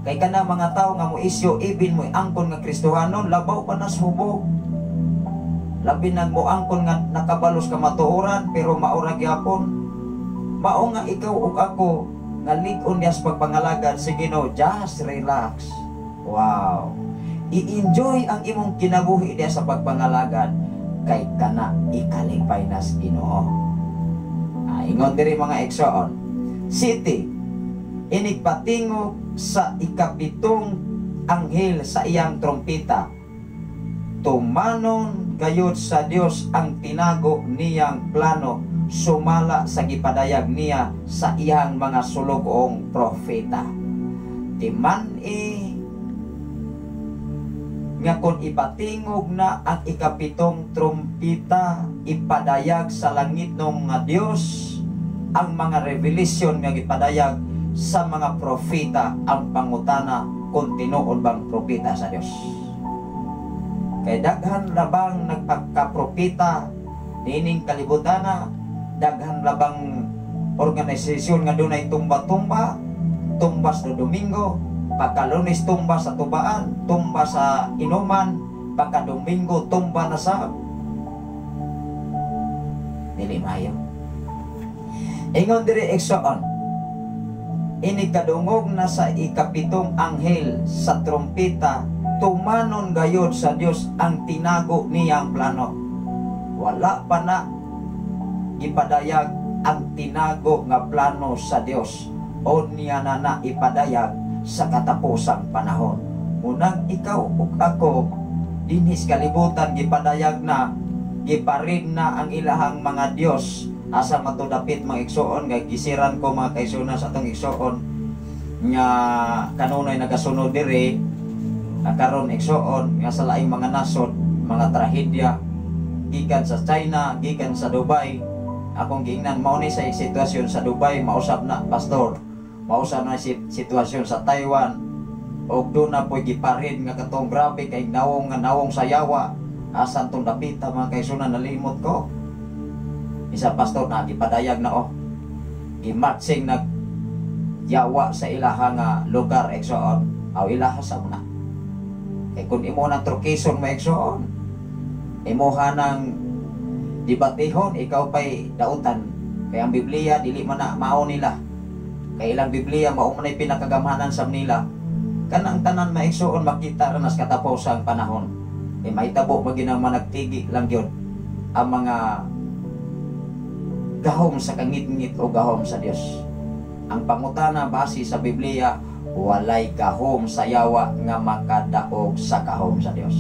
Kay kana mga tao nga mo isyo ibin mo angkon nga Kristohanon labaw pa nas hubog. Labi nag mo angkon nga nakabalos ka matuoran pero maura gyapon. Mao nga ikaw ug ako nga lig-on dias pagpangalagan sa Ginoo, just relax. Wow. I-enjoy ang imong kinabuhi diya sa pagpangalagan kay kana ikalipay nas Ginoo. Ingon diri mga eksoon. City, inigpatingog sa ikapitong anghel sa iyang trompeta. Tumanon gayud sa Dios ang tinago niyang plano, sumala sa gipadayag niya sa iyang mga sulugong propeta. Timan-i nga kung ipatingog na ang ikapitong trompeta, ipadayag sa langit ng nga Dios ang mga revelasyon nga ipadayag sa mga propeta ang pangutana kung tinuod bang propeta sa Dios. Kay daghan labang nagpagkapropeta nining kalibutana, daghan labang organisasyon nga dunay tumba-tumba, tumbas do Domingo, pagka-Lunes tumba sa tubaan, tumba sa inuman, pagka-Domingo tumba na sa dili mayo. Ingon diri eksoon, inikadungog na sa ikapitong anghel sa trompeta, tumanon gayod sa Dios ang tinago niyang plano. Wala pa na ipadayag ang tinago nga plano sa Dios o niya na ipadayag sa katapusang panahon. Munang ikaw ug ako dinhis kalibutan gipadayag na, giparid na ang ilahang mga Dios asa matudapit mga igsoon. Kay gisiran ko mga kaigsoon sa atong igsoon nga kanunay nagasunod diri karon igsoon nga sa laing mga nasod, mga trahedya gikan sa China, gikan sa Dubai. Akong giingnan mao ni sa sitwasyon sa Dubai, mausap na pastor, mausap na sitwasyon sa Taiwan, og doon na po'y giparid nga katong grabe kay nawong sayawa asan tong dapita mga kaigsunan. Nalimot ko isa pastor na gipadayag na gimatsing nag yawa sa ilaha nga lugar igsoon aw ilaha sa una. Kay kung imo nang trokison mo igsoon, imuha nang dibatihon, ikaw pa'y dautan. Kaya ang Biblia dili man na mao nila Kay ilang Biblia mao man ay pinakagamhanan sa nila. Kanang tanan maigsuon makita ra nas katapusang panahon. Mahitabo maginang managtigi lang gyud ang mga gahom sa kangit-ngit o gahom sa Dios. Ang pangutana base sa Biblia, walay gahom sa yawa nga makadaog sa gahom sa Dios.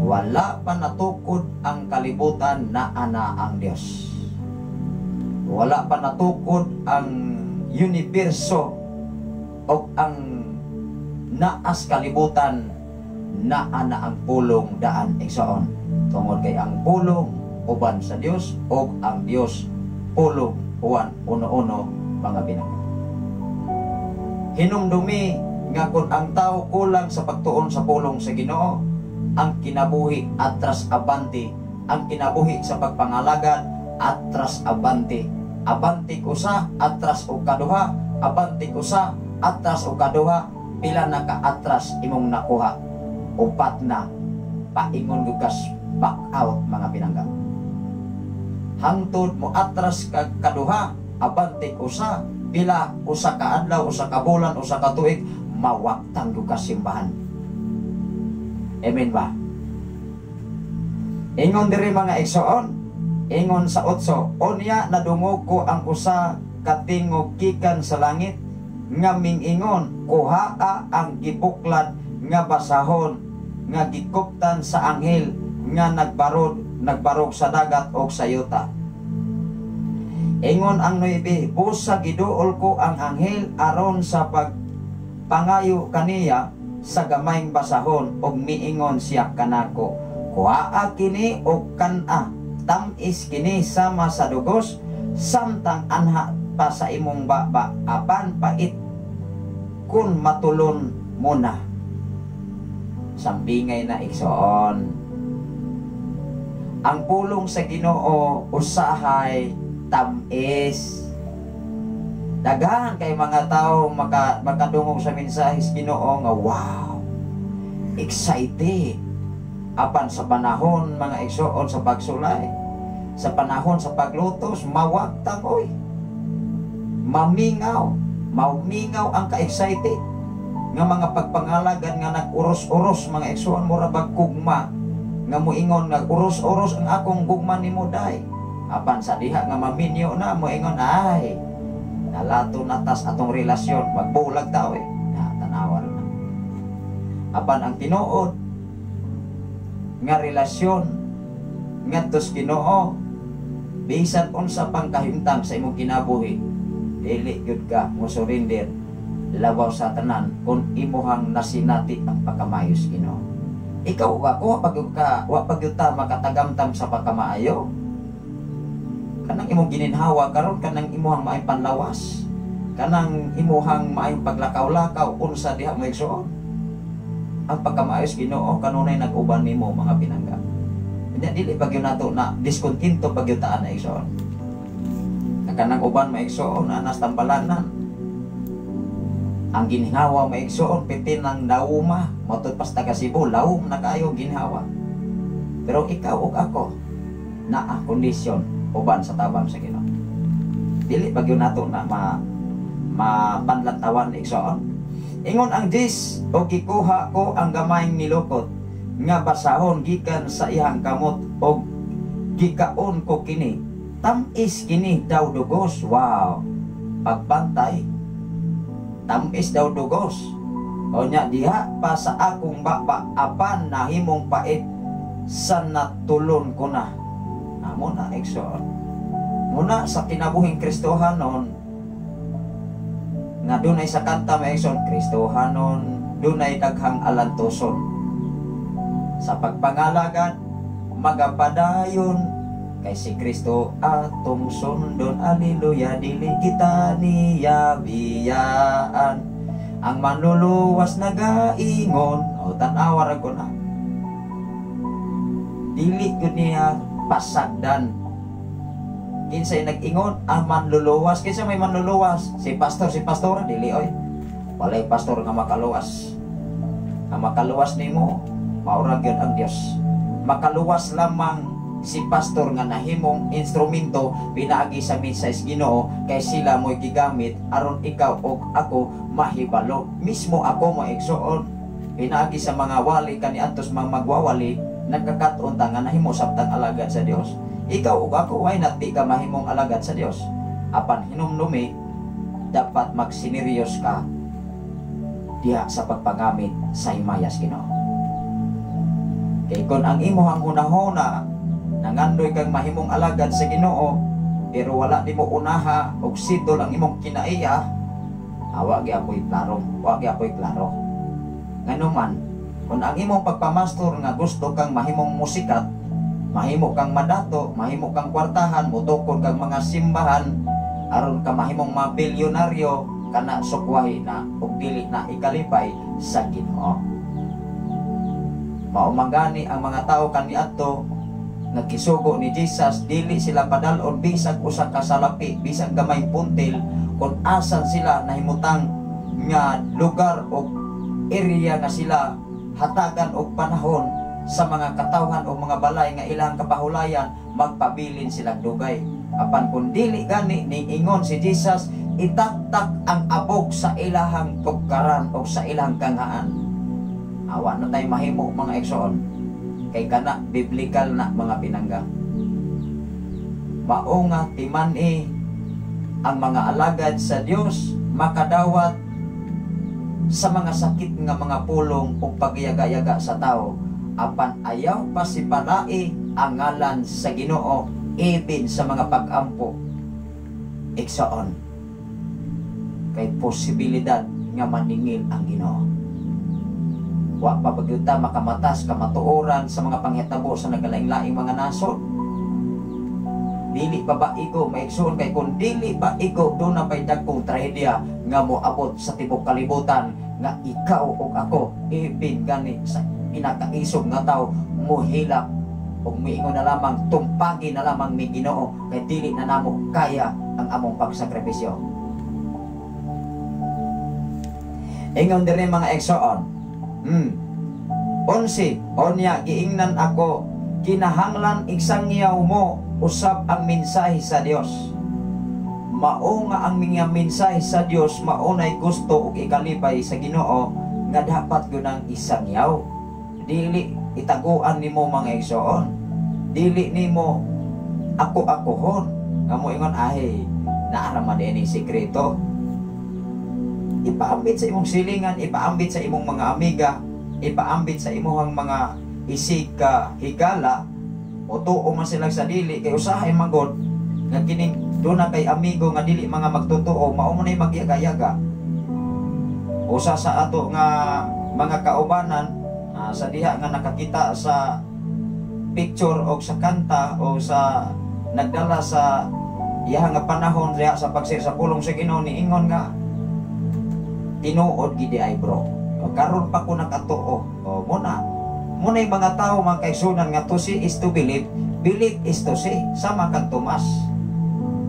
Wala pa natukod ang kalibutan na ana ang Dios. Wala pa natukod ang universo o ang naas kalibutan na ana ang pulong daan igsoon. Tungod kay ang pulong uban sa Dios o ang Dios pulong uwan uno-uno mga binang. Hinumdumi nga kung ang tao kulang sa pagtuon sa pulong sa Ginoo, ang kinabuhi atras abanti, ang kinabuhi sa pagpangalagad atras abanti. Abanti kusa atras o kaduha, abanti kusa atras o kaduha, pila na ka atras imong nakuha. Upat na paingon gugas back out mga pinangga. Hangtod mo atras kag kaduha, abanti usa, pila usa ka adlaw, usa ka bulan, usa ka tuig, mawaktang gugas simbahan. Amen ba? Ingon diri mga igsoon, ingon sa 8, unya nadungog ko ang usa ka tingog gikan sa langit nga mingingon, kuhaa ang gibuklad nga basahon nga gikuptan sa anghel nga nagbarog sa dagat o sa yuta. Ingon ang 9, busa giduol ko ang anghel aron sa pagpangayo kaniya sa gamayng basahon og miingon siya kanako, kuhaa kini og kana, tamis kini sama sa dugos, samtang anha pa sa imong baba, apan pait kun matulon mo na. Sambingay na igsoon, ang pulong sa Ginoo usahay tamis. Daghan kay mga tao makadungog sa mensahe sa Ginoo nga wow, excited. Apan sa panahon mga igsoon sa pagsulay, sa panahon sa paglutos, mawagtang oy, mamingaw ang ka-excited nga mga pagpangalagan nga nag-uros-uros mga igsoon mura bag kugma nga moingon nga uros-uros ang akong gugma nimo day. Apan sa diha nga maminyo na moingon, ay nalato na tas atong relasyon, magbulag tao tanawa na. Apan ang tinuod nga relasyon ngadtos Ginoo, bisan unsa pang kahimtang sa imong kinabuhi, dili gyud ka mo surrender labaw sa tanan kung imuhang nasinati ang pagkamayos Ginoo. Ikaw ako wa pagyud ta makatagamtam sa pagkamaayo. Kanang imong gininhawa karon, kanang imuhang maayong panlawas, kanang imuhang maayong paglakaw-lakaw unsa diha mo igsoon. Ang pagkamaayos Ginoo kanunay nag-uban nimo mga pinangga. Dili pagyud nato na diskontinto pagyud taan na igsoon. Kanang uban maigsoon anas tambalanan. Ang ginhawa maigsoon pitin ng dauma, motud pas taga Cebu, lawom na kayo ginhawa. Pero ikaw ug ako naa kondisyon uban sa tabang sa Ginoo. Dili bagyo nato na mapanlatawan igsoon. Ingon ang 10, o gikuha ko ang gamayng nilukot nga basahon gikan sa ihang kamot og gikaon ko kini, tamis kini daw dugos. Wow, pagbantay, tamis daw dugos. O nya diha pa sa akong baba, apan nahimong pait sa natulon ko na. Amo na igsoon. Muna sa kinabuhing Kristohanon nga dunay sa kanta may igsoon, Kristohanon dunay daghang alantoson. Sa pagpangalagad magapadayon kay si Kristo atong sundon, haleluya, dili kita niya biyaan. Ang manluluwas nagaingon, o tanawa ra ko na, dili ko niya pasagdan. Kinsay nag-ingon, ang manluluwas. Kinsa may manluluwas? Si pastora, dili oy. Walay pastor nga makaluwas. Ang makaluwas nimo, maura gyud ang Dios. Makaluwas lamang si pastor nga nahimong instrumento pinaagi sa mensahe Ginoo kay sila mo'y gigamit aron ikaw og ako mahibalo. Mismo ako mo igsuon pinaagi sa mga wali kaniadtos mga magwawali nagkakat-on ta nga nahimo sabtang alagad sa Dios. Ikaw ug ako why not di ka mahimong alagad sa Dios? Apan hinumlumi dapat magsineryos ka diha sa pagpagamit sa himayas Ginoo. Kay kun ang imong hunahuna nangandoy kang mahimong alagad sa Ginoo pero wala nimo unaha og sidol ang imong kinaiya, wa gyud klaro. Nganuman kun ang imong pagpamastor nga gusto kang mahimong musikat, mahimo kang madato, mahimo kang kwartahan, mutukod kang mga simbahan aron ka mahimong mabilyonaryo kana sukwahi na ug dili na ikalipay sa Ginoo. Maumangani ang mga tao kaniadto nagkisugo ni Jesus, dili sila padalon bisag usa ka salapi, bisag gamay puntil kung asan sila nahimutang nga lugar o area nga sila hatagan og panahon sa mga katawhan o mga balay nga ilang kapahulayan magpabilin sila dugay. Apan kung dili gani ning ingon si Jesus, itaktak ang abog sa ilahang tugkaran o sa ilahang kangaan. Awa na tayo mahimo mga igsoon kay kana biblical na mga pinangga. Mao nga timan-i ang mga alagad sa Dios makadawat sa mga sakit nga mga pulong o pagyaga-yaga sa tao, apan ayaw pa si palai ang ngalan sa Ginoo ibin sa mga pag-ampo igsoon kay posibilidad nga maningil ang Ginoo. Wa pa bagyuta makamatas kamatuoran sa mga panghitabo sa nagalaing-laing mga nasod. Dili pa ba igo maigsoon kay kung dili ba igo do na pay dagkong trahedya nga moabot sa tibok kalibutan nga ikaw ug ako ibin gani sa pinakaisog nga tao mohilak ug miingon na lamang tumpagi na lamang mi Ginoo kay dili na namo kaya ang among pagsakripisyo. Ingon diri mga igsoon. 11 onya giingnan ako kinahanglan igsangyaw mo usab ang mensahe sa Dios. Mao nga ang mga mensahe sa Dios maunay gusto ug ikalipay sa Ginoo nga dapat gyud isangyaw. Dili itaguan nimo mga igsoon. Dili nimo ako-akohon nga mo ingon ahe naara man dinhi sekreto. Ipaambit sa imong silingan, ipaambit sa imong mga amiga, ipaambit sa imong mga isig ka higala o tuo man sila sa dili kay usahay magod nga kining do na kay amigo nga dili mga magtotoo mao mo nay magyaga-yaga. Usa sa ato nga mga kaubanan sa diha nga nakakita sa picture o sa kanta o sa nagdala sa iya nga panahon diha sa pagsir sa pulong sa Ginoo ni ingon nga tinuod gid ay bro. Karon pa ko nakatuo. O muna mga tao mga kaigsunan nga to see is to believe, believe is to see. Sama kang Tomas.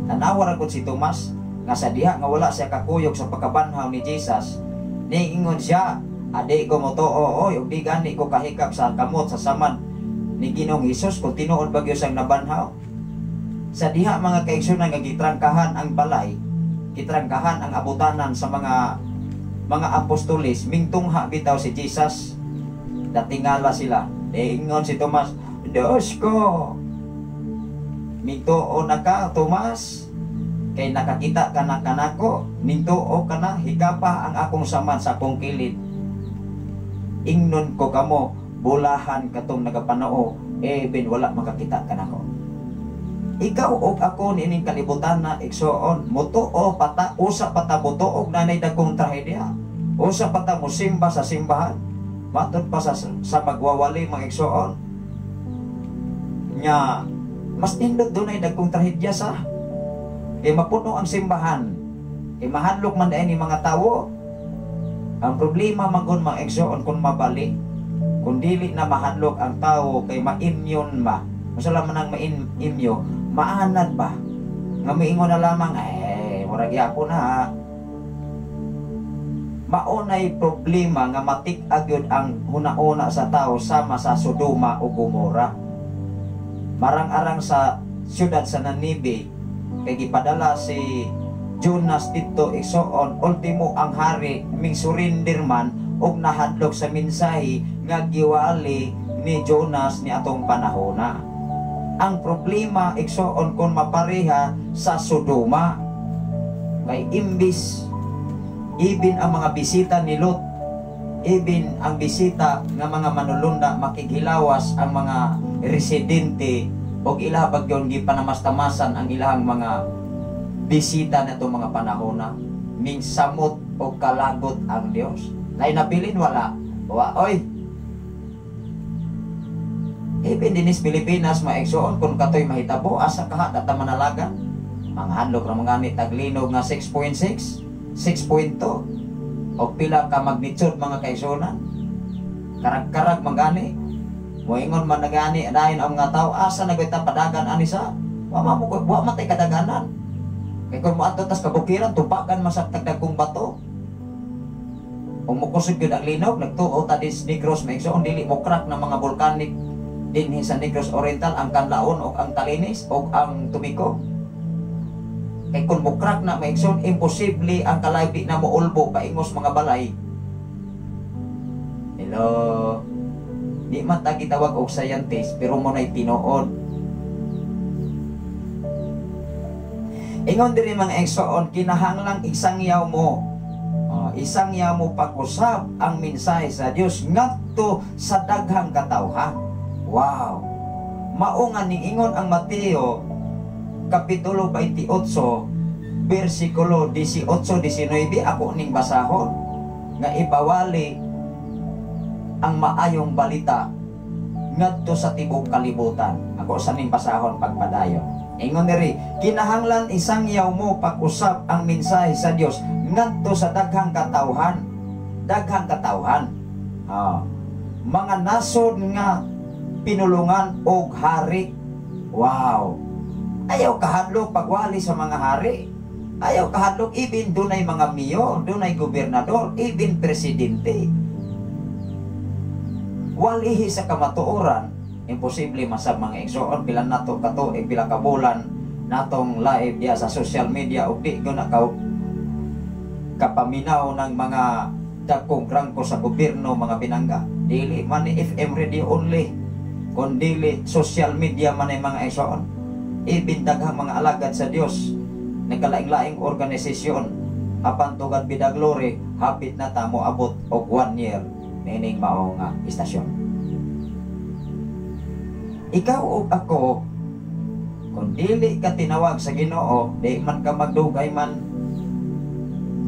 Tanawa ra gud si Tomas nga sa diha nga wala siya kakuyog sa pagkabanhaw ni Jesus. Niingon siya, adi ko mo tuo oy ug di gani ko kahikap sa kamot sa samad ni Ginoong Hesus kung tinuod bagyo sang nabanhaw. Sa diha mga kaigsunan nga gitrangkahan ang balay, gitrangkahan ang abutanan sa mga apostolis, mingtungha bitaw si Jesus. Datingala sila. Ingon si Tomas, Diyos ko, mingtuo na ka, Tomas. Kay nakakita ka na kanako, mingtuo ka na, higapa ang akong saman sa akong kilid. Ingnon ko kamo, bulahan katong nagapanao, ben wala makakita kanako. Ikaw og ako nining kalibutan na igsoon mutuo pata usa pata butuog nanay dagkong trahedya usa pata musimba sa simbahan matud pa sa magwawali mga igsoon nya mas nindot dunay dagkong trahedya sa mapuno ang simbahan mahanlok man ni mga tawo. Ang problema magun mga igsoon kung mabali kung dili na mahanlok ang tawo kay ma-immune ba masala man ang ma-imyo maanad ba nga miingon na lamang murag yapo na maunay problema nga matik-agyod ang huna-una sa tao sama sa Sodoma o Gomora. marang-arang sa siyudad sa Ninibe, kay gipadala si Jonas dito igsoon, ultimo ang hari ming surrender man og nahadlok sa mensahe nga giwali ni Jonas ni atong panahona. Ang problema igsoon kung mapareha sa Sodoma, kay imbis ibin ang mga bisita ni Lot, ibin ang bisita nga mga manulunda makighilawas ang mga residente og ilaha bagyon gipanamastamasan ang ilahang mga bisita na itong mga panahon na ming samot o kalagot ang Diyos. Nay nabilin wala. Oy. Even dinis Pilipinas maigsoon kung katoy mahitabo asa kaha data manalagan. Mga hadlok ra mga ni taglinog nga 6.6, 6.2 o pila ka magnitude mga kaigsunan. Karag-karag mangani. Moingon man nagani dayon ang mga tao asa nagita padagan ani sa wa matay kadaganan. Kaya kung maato tas kabukiran, tupakan masaktak dagkong bato. Kung mukusog yun ang linaw, nagtuo tadis Negros Maigsoon, dili mo crack ng mga volcanic din sa Negros Oriental, ang Kanlaon o ang Talinis o ang Tumiko. Kaya kung mo crack na Maigsoon, imposible ang kalaybi na mo ulbo, paingos mga balay. Hello? Di man ta gitawag og scientist, pero mo na'y tinuod. Ingon diri mga igsoon, kinahanglang isangyaw mo. Isangyaw mo pag-usab ang mensahe sa Dios ngadto sa daghang katawhan. Wow. Mao nga niingon ang Mateo kapitulo 28 bersikulo 18-19 ako ning basahon nga ibawali ang maayong balita ngadto sa tibuok kalibutan. Ako sa ning basahon pagpadayon. Ingon diri, kinahanglan isangyaw mo pag-usab ang mensahe sa Dios ngadto sa daghang katawhan. Daghang katawhan. Mga nasod nga pinulungan og hari. Wow. Ayaw kahadlok pagwali sa mga hari. Ayaw kahadlok ibin dunay mga mayor, dunay gobernador, ibin presidente. Walihi sa kamatuoran. Imposible masab mga igsoon pila nato kato pila ka bulan natong live diya sa social media ug di gyud nakaw kapaminaw ng mga dagkong grangko sa gobyerno mga binangga. Dili man ni FM radio only, kun dili social media man ay mga igsoon. Ibindaghang mga alagad sa Dios nagkalaing-laing organisasyon apan tugad bida glory hapit na ta mo abot og 1 year nining mao nga istasyon. Ikaw o ako, kung dili ka tinawag sa Ginoo, di man ka magdugay man,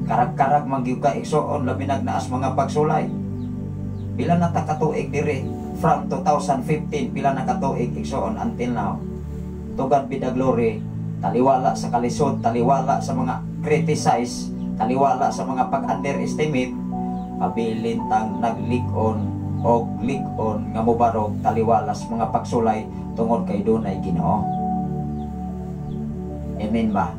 karag-karag magyug ka igsoon, labi nagnaas mga pagsulay. Pila na ta katuig diri, from 2015, pila na katuig igsoon until now. Tugad bida glory, taliwala sa kalisod, taliwala sa mga criticize, taliwala sa mga pag-underestimate, pabilin tang naglikon o likon nga mubarog taliwalas mga pagsulay tungod kay dunay Ginoo. Amen ba?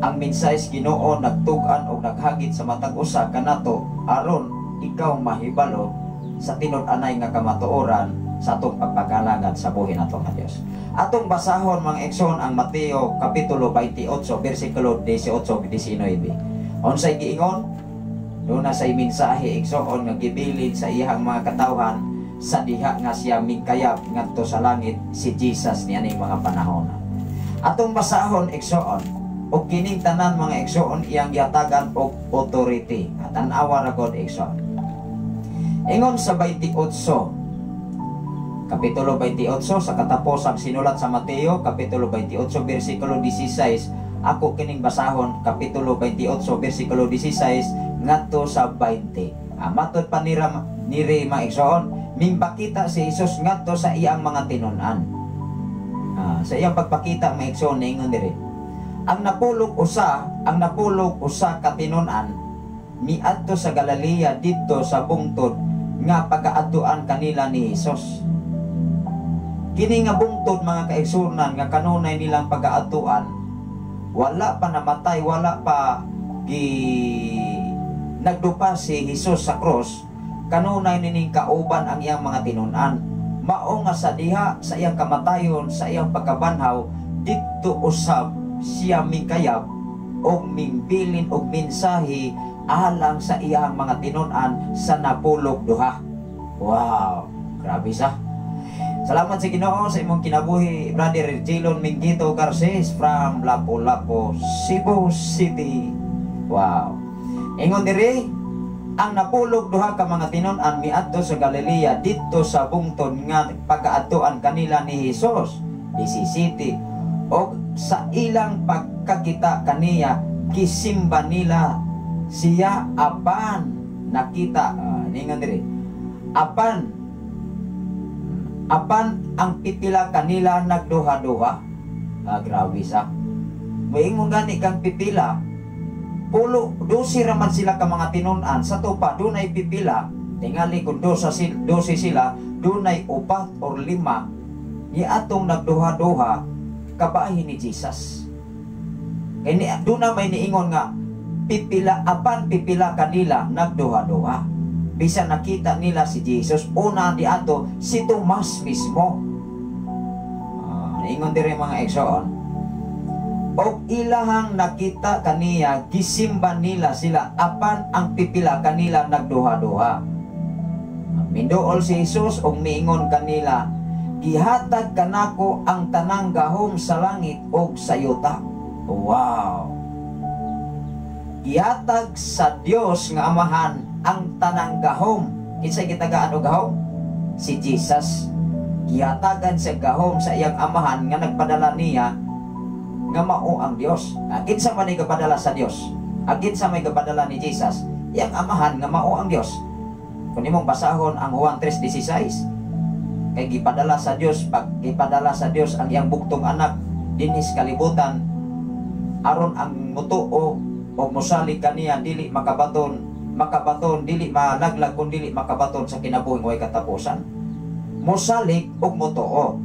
Ang mensahe Ginoo nagtug-an o naghagit sa matag usa kanato aron ikaw mahibalo sa tinud-anay nga kamatuoran sa atong pagpagalangan sa buhi nato nga Dios. Atong basahon mga igsoon ang Mateo kapitulo 28 bersikulo 18-19. Unsay giingon? Doon na sa mensahe igsoon nga gibilin sa iyang mga katawhan sa diha nga siya mingkayab ngadto sa langit si Jesus niyaning mga panahon. Atong basahon igsoon og kining tanan mga igsoon iyang giatagan og authority. At an-awa ra gud igsoon. Ingon sa 28 kapitulo 28 sa katapusang sinulat sa Mateo kapitulo 28 bersikulo 16. Ako kining basahon kapitulo 28 bersikulo 16 ngadto sa 20. Matod pa niri maigsoon, mimpakita si Jesus ngadto sa iyang mga tinun-an. Sa iyang pagpakita maigsoon ningon diri. Ang napulog usa ka tinun-an miadto sa Galilea didto sa bungtod nga pagaadtuan kanila ni Jesus. Kini nga bungtod mga kaigsunan nga kanunay nilang pagaadtuan, wala pa namatay, wala pa nagdupa si Jesus sa cross, kanunay nining kauban ang iyang mga tinun-an. mao nga sa diha sa iyang kamatayon, sa iyang pagkabanhaw, dito usab siya mikayab og mimbilin og mensahe alang sa iyang mga tinun-an sa napulog duha. Wow, grabe sa. Salamat sa Ginoo sa imong kinabuhi, Brother Jilon Mingito Garces from Lapu-Lapu, Cebu City. Wow. Ingon diri, ang napulog duha ka mga tinun-an miadto sa Galilea dito sa bungton nga pagaadtoan kanila ni Hesus. 17. Og sa ilang pagkakita kaniya, gisimba nila siya apan nakita ningon diri. Apan ang pipila kanila nagduha-duha. Grabe sa. Moingon gani kang pipila. Pulo, 12 raman sila ka mga tinun-an. Sa tupa, dunay pipila. Tingali kung 12 sila, dunay 4 or 5. Ni atong nagduha-duha, kabahin ni Jesus. Kaya doon na may niingon nga, apan pipila kanila nagduha-duha. Bisa nakita nila si Jesus, una di ato si Tomas mismo. Niingon dire mga igsoon. O ilahang nakita kaniya, gisimba nila sila, apan ang pipila kanila nagduha-duha. Minduol si Jesus og miingon kanila, gihatag kanako ang tanang gahom sa langit og sa yuta. Wow! Gihatag sa Dios nga Amahan ang tanang gahom. Kinsay gitagaan og gahom? Si Jesus. Gihatagan sa gahom sa iyang Amahan nga nagpadala niya nga mao ang Dios. Kinsa man ay gapadala sa Dios? Kinsa may gapadala ni Jesus? Iyang Amahan nga mao ang Dios. Kung imong basahon ang Juan 3:16, kay gipadala sa Dios, pag gipadala sa Dios ang iyang buktong anak dinis kalibutan aron ang mutuo o mosalig kaniya dili makabaton dili malaglag kun dili makabaton sa kinabuhing way katapusan. Mosalig og mutuo.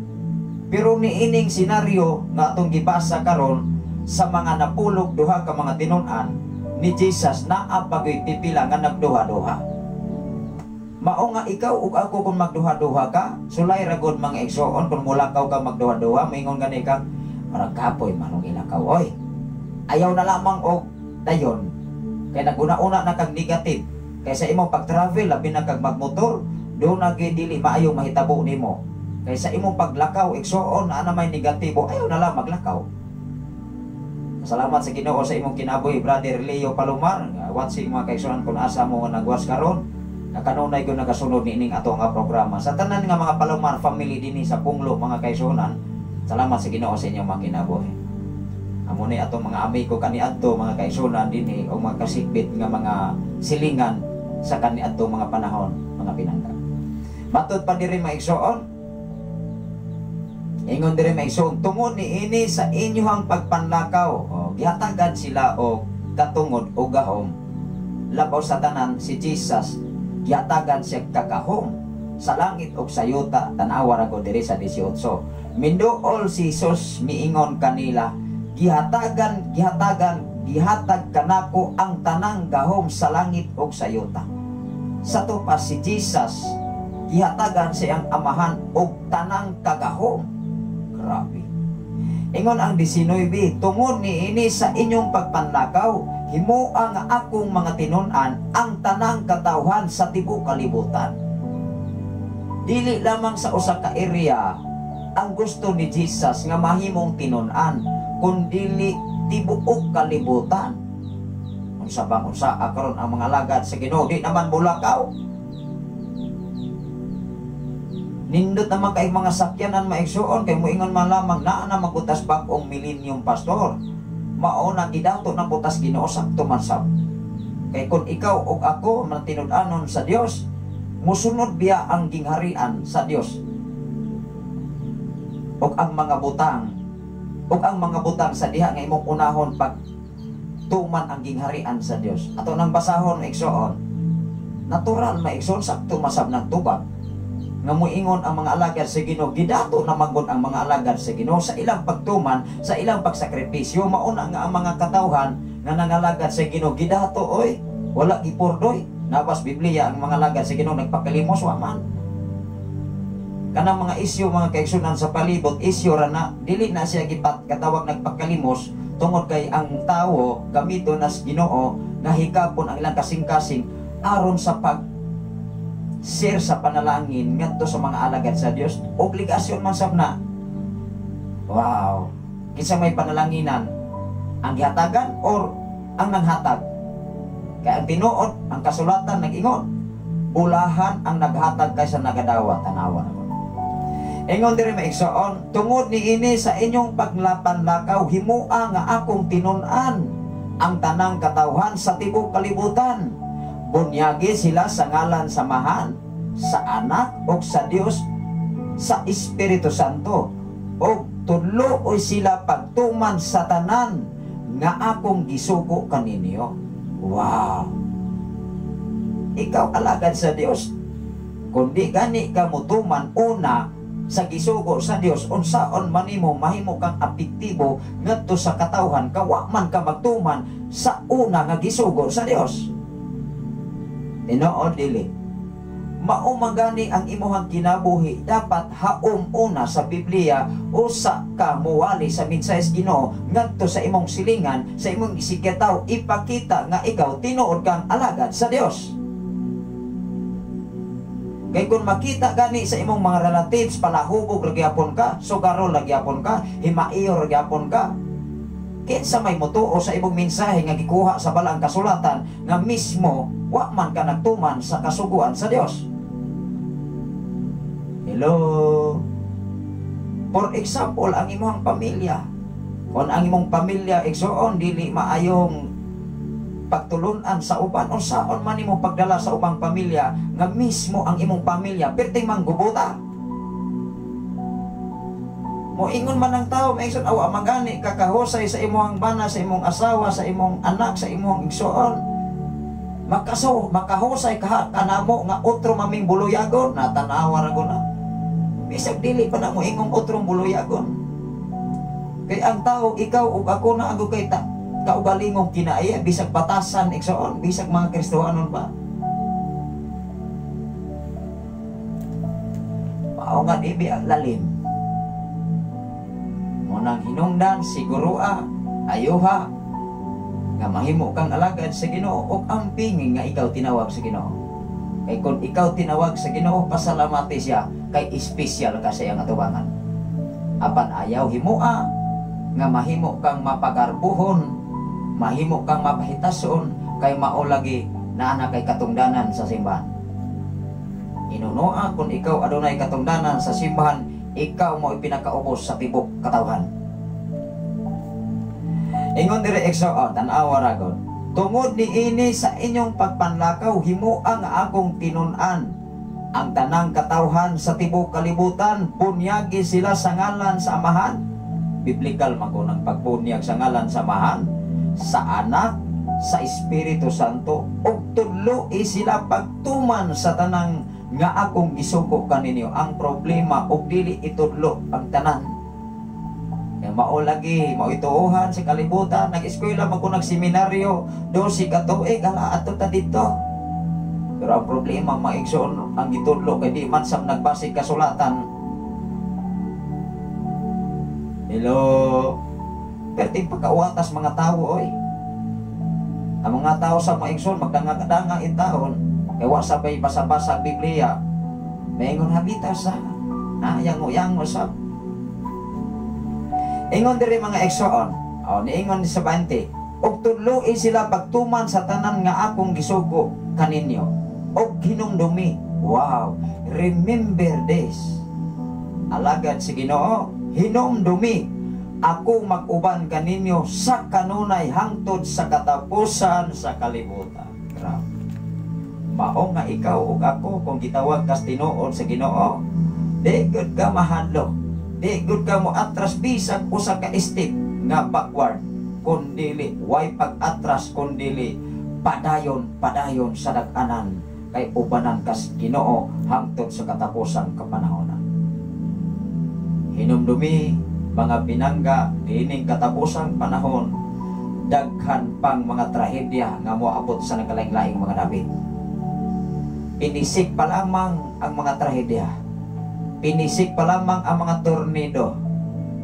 Pero niining senaryo nga atong gibasa karon sa mga napulog duha ka mga tinun-an ni Jesus, naa pagoy pipila nga nagduha-duha. Mao nga ikaw ug ako kung magduha-duha ka, sulay ra gud mga igsoon kung mulakaw ka magduha-duha, moingon gani ka, marag kapoy manong ilakaw oy. Ayaw na lamang og dayon. Kay naguna-una na kag negative. Kay sa imong pag-travel labi na kag magmotor, do na gid dili maayo mahitabo nimo. Kay sa imong paglakaw igsoon ana may negatibo, ayaw na lang maglakaw. Salamat sa Ginoo sa imong kinabuhi, Brother Leo Palomar. Watching mga kaigsoon kung asa mo nga nagwas karon. Nakanunay ko nagasunod niining ato nga programa. Sa tanan nga mga Palomar family dinhi sa Punglo mga kaigsuonan. Salamat sa Ginoo sa inyong mga kinabuhi. Amo ni atong mga amigo kaniadto mga kaigsuonan dinhi o mga kasikbit nga mga silingan sa kaniadto mga panahon, mga pinangga. Matud pa diri maigsoon. Ingon diri maigsoon, tungod niini sa inyong pagpanlakaw, gihatagan sila og katungod o gahom. Labaw sa tanan si Jesus, gihatagan siya kakahom sa langit og sa yuta. Tanawa ra ko diri sa 18. Minduol si Jesus miingon kanila, gihatag kanako ang tanang gahom sa langit ug sa yuta. Sa tupa si Jesus, gihatagan siyang Amahan og tanang kagahom. Grabe. Ingon ang 19, tungod niini sa inyong pagpanlakaw, himuang nga akong mga tinun-an ang tanang katawhan sa tibuok kalibutan. Dili lamang sa usa ka area ang gusto ni Jesus nga mahimong tinun-an, kundi tibuok kalibutan. Unsa bang unsa karon ang mga alagad sa Ginoo, di naman bulakaw. Nindot naman kay mga sakyanan maigsuon, kay moingon man lamang naa na mabutas bag-ong millennium pastor. Mao na gidato na butas Ginoo sakto man sab. Kay kun ikaw ug ako man tinud-anon sa Dios, musunod biya ang gingharian sa Dios. Ug ang mga butang sa diha nga imong unahon pag tuman ang gingharian sa Dios. Ato nang basahon maigsuon. Natural maigsuon sakto masab ng tubag. Nga moingon ang mga alagad sa Ginoo, gidato na magod ang mga alagad sa Ginoo sa ilang pagtuman, sa ilang pagsakripisyo. Mauna nga ang mga katawhan nga nangalagad sa Ginoo, gidato oy, wala gipurdoy. Nabas Biblia ang mga alagad sa Ginoo nagpakalimos wa man. kanang mga isyu mga kaigsunan sa palibot, isyu ra na dili na siya katawag nagpakalimos tungod kay ang tawo gamito nas Ginoo nga hikapon ang ilang kasing-kasing aron sa pag share sa panalangin ngadto sa mga alagad sa Dios. Obligasyon man sab na. Wow. Kinsa may panalanginan, ang gihatagan or ang nanghatag? Kaya ang tinuod, ang kasulatan nag-ingon, ulahan ang naghatag kaysa nagadawa, tanawa na. Ingon diri maigsoon, tungod ni ini sa inyong paglapan-lakaw, himua nga akong tinun-an ang tanang katawhan sa tibuok kalibutan. Bunyagi sila sa ngalan samahan, sa anak o sa Dios, sa Espiritu Santo. O tuloy sila pagtuman sa tanan nga akong gisugo kaninyo. Wow! Ikaw alagad sa Dios. Kundi gani ka mutuman una sa gisugo sa Dios, unsaon man nimo mahimo kang apektibo ngadto sa katawhan kawa man ka magtuman sa una nga gisugo sa Dios. Tinuod dili. Mao magani ang imuhang kinabuhi dapat haom una sa Biblia usa ka muwali sa mensahes Ginoo ngadto sa imong silingan, sa imong isikataw, ipakita nga ikaw tinuod kang alagad sa Dios. Kay kung makita gani sa imong mga relatives, palahubog ragyapon ka, sugarol ragyapon ka, himaiyo ragyapon ka, kinsa may mutuo sa imong mensahe nga gikuha sa balang kasulatan nga mismo wa man ka nagtuman sa kasuguan sa Dios. Hello. For example, ang imong pamilya. Kung ang imong pamilya igsoon dili maayong pagtulunan sa uban, unsaon man nimo pagdala sa ubang pamilya nga mismo ang imong pamilya perting manggubuta. Moingon man ang tao, maigsoon awa magani kakahusay sa imong bana, sa imong asawa, sa imong anak, sa imong igsoon. Makahusay ka kanamo nga otro maming buluyagon, natanawa ra ko na. Bisag dili pa na mo ingong otrong buluyagon. Kay ang tao, ikaw ug ako na ang kay kaugalingong kinaaya, bisag batasan igsoon, bisag mga Kristohanon pa. Mao nga ibi ang lalim. Munang hinungdan siguro ayuha nga mahimo kang alagad sa Ginoo ug amping nga ikaw tinawag sa Ginoo. Kay kung ikaw tinawag sa Ginoo, pasalamati siya kay espesyal ka sa iyang atubangan. Apan ayaw himua nga mahimo kang mapagarbuhon, mahimo kang mapahitason kay mao lagi na ana kay katungdanan sa simbahan. Inunoa kung ikaw adunay katungdanan sa simbahan, ikaw mo ipinakaubos sa tibok katawhan. Ingon dire igsoon, tan-awa ra gud. Tungod ni ini sa inyong pagpanlakaw, himua nga akong tinun-an ang tanang katawhan sa tibok kalibutan. Bunyagi sila sa ngalan sa Amahan. Biblikal man ko ng pagbunyag sa ngalan sa Amahan, sa Anak, sa Espiritu Santo, ug tudloi sila pagtuman sa tanang nga akong gisugo kaninyo. Ang problema ug dili itudlo ang tanan. Yang mao lagi, mao ituuhan sa kalibutan, nag-eskwela man ko nagseminaryo, 12 ka tuig ala ato ta dito. Pero ang problema maigsoon ang gitudlo kay di man sam nagbasig kasulatan. Hello. Perting pagkauwatas mga tao oy. Ang mga tao sa maigsoon magdanga-danga in taon, kay wa sabay basa-basa Biblia. Maingon habita sa yango-yango sa. Ingon diri mga igsoon, niingon sa 20, ug tudloi sila pagtuman sa tanan nga akong gisugo kaninyo, ug hinumdumi. Wow, remember this. Alagad si Ginoo, hinumdumi ako mag-uban kaninyo sa kanunay hangtod sa katapusan sa kalibutan. Grabe. Mao nga ikaw ug ako kung gitawag kas tinuod sa Ginoo, di gud ka mahadlok. Di good ka mo atras bisag usa ka step nga backward, kundili way pag-atras, kundili padayon sa dag-anan kay ubanan kas Ginoo hangtod sa katapusan kapanahonan. Hinumdumi mga pinangga dining katapusang panahon, daghan pang mga trahedya nga moabot sa nagalaing-laing mga David. Inisik pa lamang ang mga trahedya. Pinisik pa lamang ang mga tornado,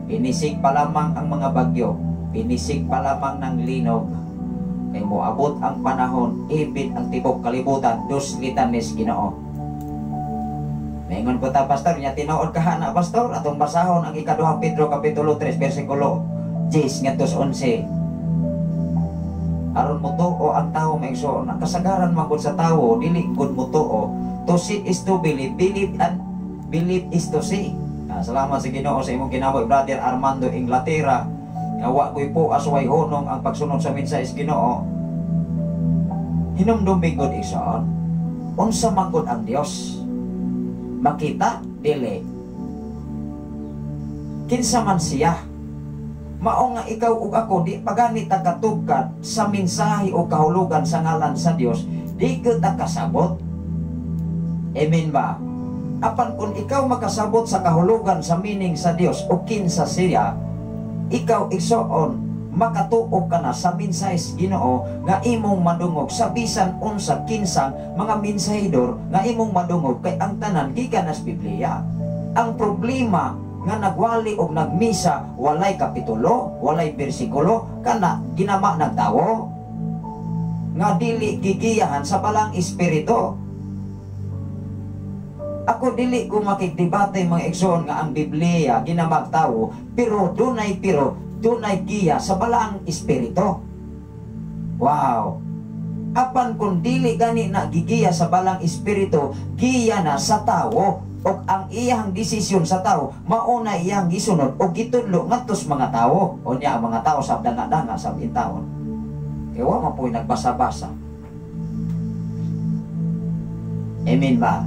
pinisik pa lamang ang mga bagyo, pinisik pa lamang ng linog, kay moabot ang panahon, ibig ang tibok kalibutan, dos litanes Ginoo. Maingon ko ta, pastor, niya tinuod kahana, pastor, atong basahon ang ikaduhang Pedro kapitulo 3 versikulo 10 ngadto sa 11. Aron mo to o ang tao maigso, nakasagaran man gud sa tao, dili gud mo to o. To see is to believe, and believe is to see. Salamat sa Ginoo sa imong kinabuhi, Brother Armando Inglaterra. Wa ko'y po asway honong ang pagsunod sa mensahe sa Ginoo. Hinumdum bigod igsoon, unsa man gud ang Dios? Makita dili. Kinsa man siya? Mao nga ikaw ug ako di pagani ta katugkad sa mensahe o kahulugan sa ngalan sa Dios, di gyud ta kasabot. Amen ba? Apan kung ikaw makasabot sa kahulugan sa meaning sa Dios o kinsa siya, ikaw igsoon makatuo ka na sa mensahe sa Ginoo nga imong madungog sa bisan unsa kinsang mga mensahedor nga imong madungog, kay ang tanan gikan sa Biblia. Ang problema nga nagwali og nagmisa, walay kapitulo, walay bersikulo, kana ginama nagtawo nga dili gigiyahan sa balang espiritu. Ako dili ko makikdebate mga igsoon nga ang Biblia ginamag tawo, pero dunay giya sa balang espiritu. Wow! Apan kung dili gani na gigiya sa balang espiritu, giya na sa tawo, o ang iyang desisyon sa tawo mauna iyang gisunod o gitudlo ngadtos mga tawo. O niya ang mga tawo sa danga-danga sa intawon. Kaya wa man po'y nagbasa-basa. Amen ba?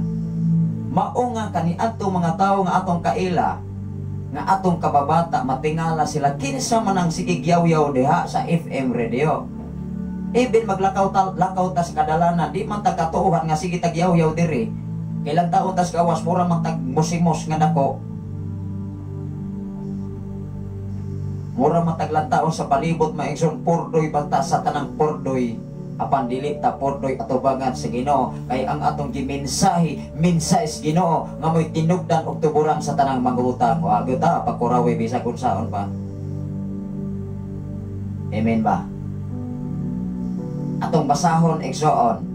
Mao nga kani adto mga tawo nga atong kaila, nga atong kababata matingala sila kinsa man ang sikigyaw-yaw diha sa FM radio. Even maglakaw ta sa kadalanan, di man ta katuohan nga sige tagyaw-yaw diri. Kailang taon tas kawas mura man tag musimos nga nako. Mura man taglantaon sa palibot maigsoon pordoy banta sa tanang pordoy. Apan dili ta pordoy atubangan sa Ginoo, kay ang atong gimensahe sa Ginoo nga mo'y tinugdan og tuburan sa tanang mangutang. Wa gyud ta pagkurawi bisag unsaon pa. Amen ba? Atong basahon igsoon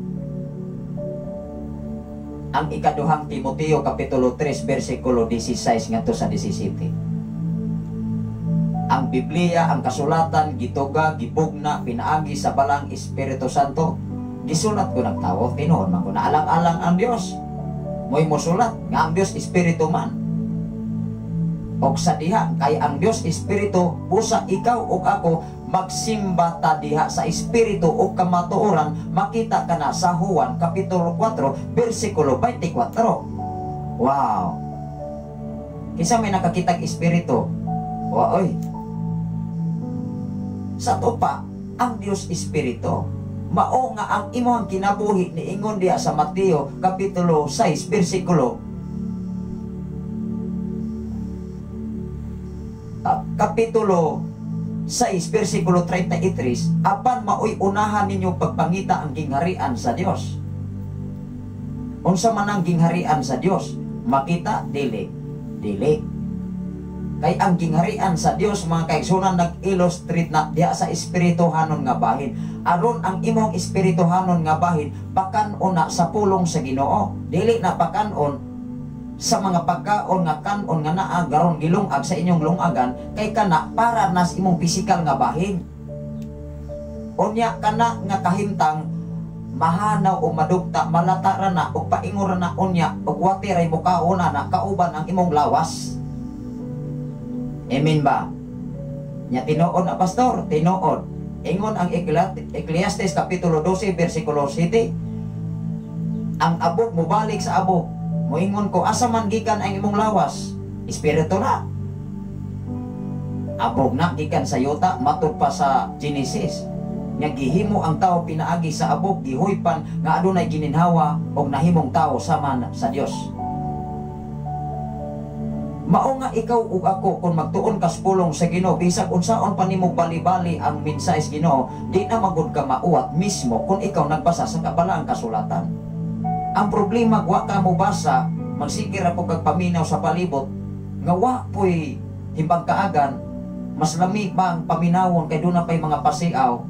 ang ikaduhang Timoteo kapitulo 3 versikulo 16 ngadto sa 17. Ang Biblia, ang kasulatan, gituga, gibugna, pinaagi sa balang Espiritu Santo. Gisulat ko nagtawo, tinuod man ko na alang-alang ang Dios. Mo'y musulat nga ang Dios Espiritu man. Og sa diha, kay ang Dios Espiritu, busa ikaw o ako, magsimba ta diha sa Espiritu o kamatuoran, makita ka na sa Juan kapitulo 4, versikulo 24. Wow! Kisa may nakakitag Espiritu. Wow, oy! Sa tupa, ang Dios Espiritu. Mao nga ang imong kinabuhi ni ingon diha sa Mateo kapitulo 6 versikulo kapitulo 6 versikulo 33, apan maoy unahan ninyo pagpangita ang gingharian sa Dios. Unsa man ang gingharian sa Dios? Makita dili. Kay ang gingharian sa Dios mga kaigsunan nag-illustrate na diha sa espirituhanon nga bahin. Aron ang imong espirituhanon nga bahin pakan-on na sa pulong sa Ginoo. Dili na pakan-on sa mga pagkaon nga kanon nga naa garon gilungag sa inyong lungagan, kay kana para nas imong pisikal nga bahin. Unya kana nga kahimtang mahanaw o madugta, malatara na o painguran na unya o watiray mo kauna na kauban ang imong lawas. Amen ba? Nya tinuod na pastor, tinuod. Ingon ang Ecclesiastes kapitulo 12 versikulo 7. Ang abog mo balik sa abog. Moingon ko asa man gikan ang imong lawas? Espiritu na. Abog na gikan sa yuta, matud pa sa Genesis. Nga gihimo ang tao pinaagi sa abog, gihuypan nga adunay gininhawa og nahimong tao sama sa Dios. Mao nga ikaw ug ako kung magtuon ka sa pulong sa Ginoo, bisag unsaon pa nimo bali-bali ang mensahe sa Ginoo, di na magud ka mauwat mismo kung ikaw nagbasa sa kabalaang kasulatan. Ang problema wa ka mo basa magsikir po kag paminaw sa palibot, nga wa po'y himbang kaagan, mas lami pa ang paminawon kay doon na pa'y mga pasiaw,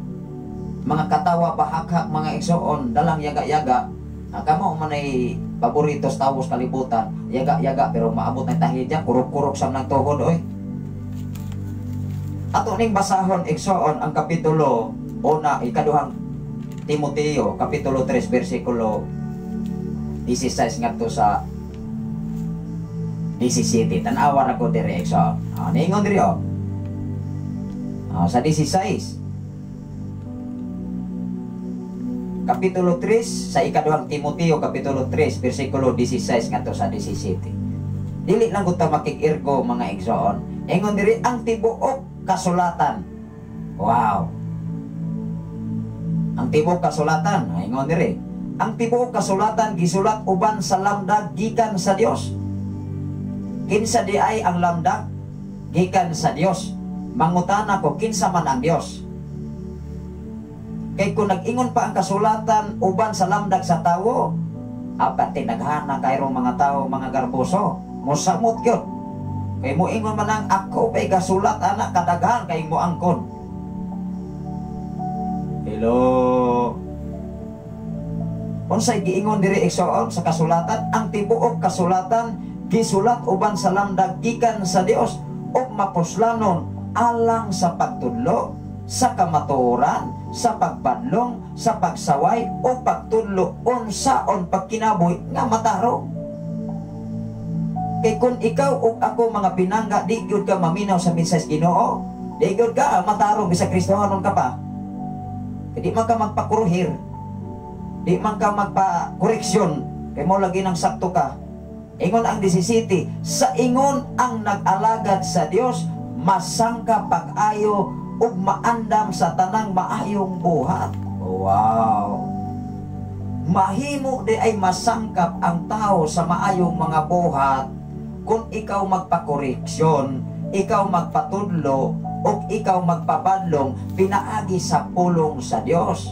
mga katawa, bahakak, mga igsoon, dalang yaga-yaga. Kamo man ay paboritos tawos kalibutan, yaga-yaga pero maabot na tahidya, kurok-kurok sa nang tuhod oy. Ato ning basahon igsoon ang kapitulo 1 ikaduhang Timoteo kapitulo 3 bersikulo 16 ngadto sa 17. Tanawa ra ko diri igsoon. Ningon diri sa 16. Kapitulo 3 sa ikaduhang Timoteo kapitulo 3 bersikulo 16 ngadto sa 17. Dili lang gud ta makikirgo mga igsoon. Ingon diri ang tibuok kasulatan. Wow. Ang tibuok kasulatan, ingon diri. Ang tibuok kasulatan gisulat uban sa lamdag gikan sa Dios. Kinsa di ay ang lamdag gikan sa Dios. Mangutana ko kinsa man ang Dios. Kay kung nag-ingon pa ang kasulatan uban sa lamdag sa tawo, apat tinaghana kayrong mga tao, mga garboso, mosamot gyud. Kay mo ingon man ang ako pay kasulat anak kadaghan kay mo angkon. Hello. Unsay giingon diri igsoon sa kasulatan, ang tibuok kasulatan gisulat uban sa lamdag gikan sa Dios ug mapuslanon alang sa pagtudlo, sa kamatuoran, sa pagbanlong, sa pagsaway o pagtudlo unsaon pagkinabuhi nga mataro. Kay kung ikaw o ako mga pinangga, di gyud ka maminaw sa mensahe Ginoo, di gyud ka matarong bisa Kristohanon ka pa. Di man ka magpakuruhir, di man ka magpakoreksyon, kay mo lagi ng sakto ka. Ingon ang 17, sa ingon ang nag-alagad sa Dios, masangka pag-ayo ug maandam sa tanang maayong buhat. Wow. Mahimo di ay masangkap ang tao sa maayong mga buhat kung ikaw magpakoreksyon, ikaw magpatudlo, o ikaw magpabadlong pinaagi sa pulong sa Dios.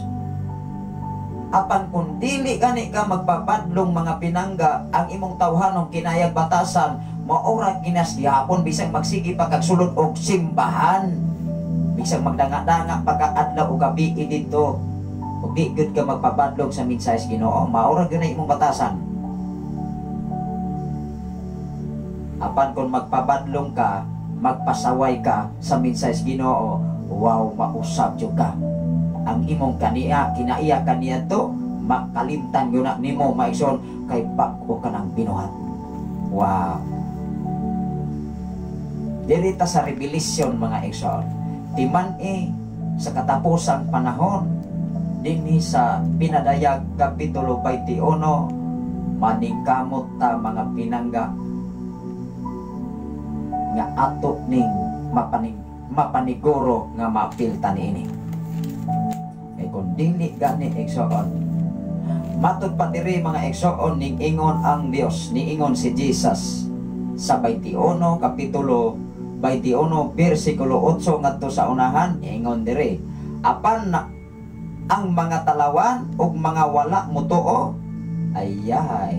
Apan kung dili gani ka magpabadlong mga pinangga, ang imong tawhanong kinayag batasan, maura ginas gihapon bisag magsigi pa kag sulod og simbahan, bisag magdanga-danga pagkaadlaw o gabi dito, ug di gyud ka magpabadlong sa mensahe Ginoo, maura gyud na imong batasan. Apan kung magpabadlong ka, magpasaway ka sa mensahe Ginoo, wow, mausab jud ka. Ang imong kinaiya kaniya to, makalimtan yun na nimo maison kay bako ka ng binuhat. Wow. Dirita sa Revelation mga igsoon, timan sa katapusang panahon, dinhi sa Pinadayag kapitulo 21, maningkamot ta mga pinangga nga ato ning mapaniguro nga mapilta niini. Kay kung dili gani igsoon, matud pa diri mga igsoon, ning ingon ang Dios, niingon si Jesus sa 21 kapitulo 21 bersikulo 8 ngadto sa unahan, ingon diri, apan na ang mga talawan ug mga wala mutuo, ayay.